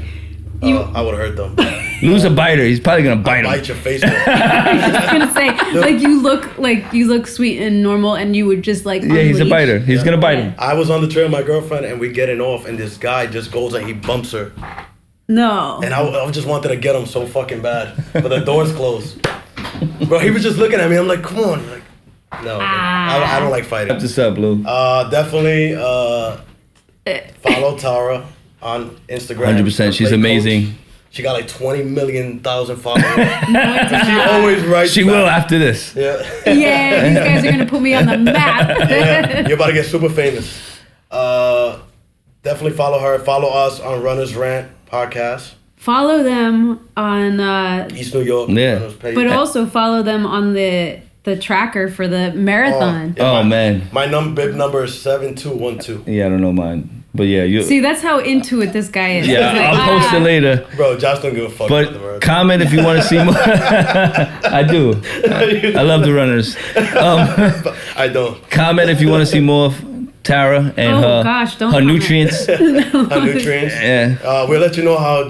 I would have hurt them. Lose a biter. He's probably gonna bite him. Bite your face. off. I was gonna say, you look sweet and normal, and you would just like. Yeah, he's a unleash. biter. He's gonna bite him. I was on the train with my girlfriend, and we getting off, and this guy just goes and he bumps her. No. And I just wanted to get him so fucking bad, but the door's closed. Bro, he was just looking at me. I'm like, come on, like, no, I don't like fighting. What's this up, Lou? Definitely follow Tara on Instagram. 100%. She's Play amazing. Coach. She got like 20 million thousand followers. She always writes. She back. will after this. Yeah. Yeah, these guys are gonna put me on the map. Yeah, you're about to get super famous. Definitely follow her. Follow us on Runners Rant podcast. Follow them on, East New York. Yeah. Runners page. but also follow them on the tracker for the marathon. Yeah, Oh, man. My bib number is 7212. Yeah, I don't know mine. But yeah, you. See, that's how into it this guy is. Yeah, He's like, I'll post it later. Bro, Josh don't give a fuck about the But marathon. comment if you want to see more. I do. I love the runners. I don't. Comment if you want to see more of Tara and Oh, her, gosh, don't her comment. nutrients. Her nutrients. Yeah. We'll let you know how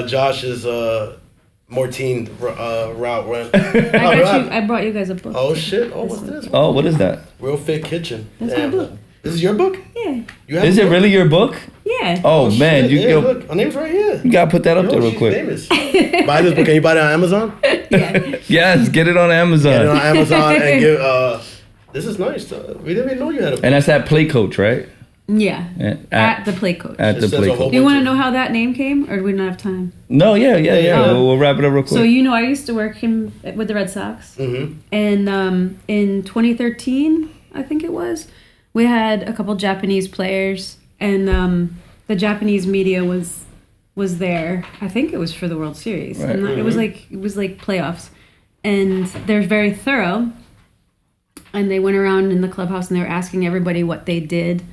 Josh's Mortine route went. I brought you guys a book. Oh shit! Oh, what's this? Oh, what is that? Real Fit Kitchen. That's my Damn. book. This is your book? Yeah. You have Is a it book? really your book? Yeah. Oh, man, shit. you Yeah, yo, look, her name's right here. you gotta put that up there real she's quick. famous. Buy this book. Can you buy it on Amazon? Yeah. Yes, get it on Amazon. Get it on Amazon and give. This is nice. We didn't even know you had a book. And that's at Play Coach, right? Yeah. Yeah, At the play coach. At It the says Play a whole Coach. Do you want to bunch know how that name came, or do we not have time? No, yeah. Oh. We'll wrap it up real quick. So you know, I used to work with the Red Sox, Mm-hmm. and in 2013, I think it was, we had a couple Japanese players, and the Japanese media was there. I think it was for the World Series. Right. And it was like playoffs, and they're very thorough. And they went around in the clubhouse and they were asking everybody what they did,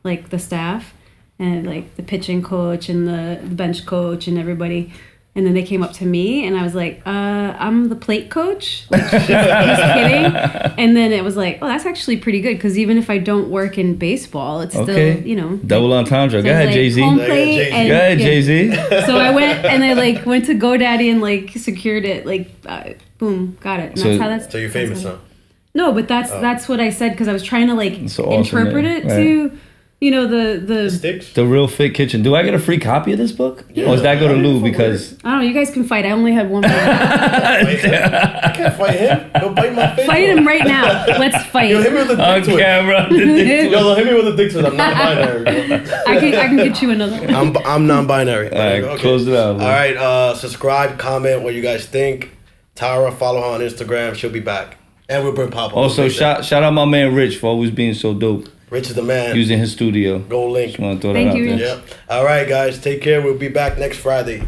like the staff, and like the pitching coach and the bench coach and everybody. And then they came up to me and I was like, I'm the plate coach. Like, just kidding. And then it was like, oh, that's actually pretty good, because even if I don't work in baseball, it's Okay. still, you know. Double entendre. So Go it's ahead, like Jay-Z. home Go plate Jay-Z. and- ahead, yeah. Jay-Z. So I went and I like went to GoDaddy and like secured it, like boom, got it. And So- So you're famous, huh? No, but that's what I said, because I was trying to like So awesome, interpret man. it Right. to, you know, the Sticks. The Real Fit Kitchen. Do I get a free copy of this book? Yeah. Or does that go to Yeah, Lou for because... I don't know. You guys can fight. I only had one. Fight I can't fight him. He'll bite my face. him right now. Let's Yo, fight. hit me with the dick On twist. camera. Yo, hit me with the dick twist. I'm non-binary. Bro. I can get you another. I'm non-binary. All right, close it out. All right, subscribe, comment what you guys think. Tara, follow her on Instagram. She'll be back. And we'll bring Papa. Also, shout out my man Rich for always being so dope. Rich is the man. Using his studio. Go link. Just want to throw Thank that you, out Rich. there. Yep. All right, guys. Take care. We'll be back next Friday.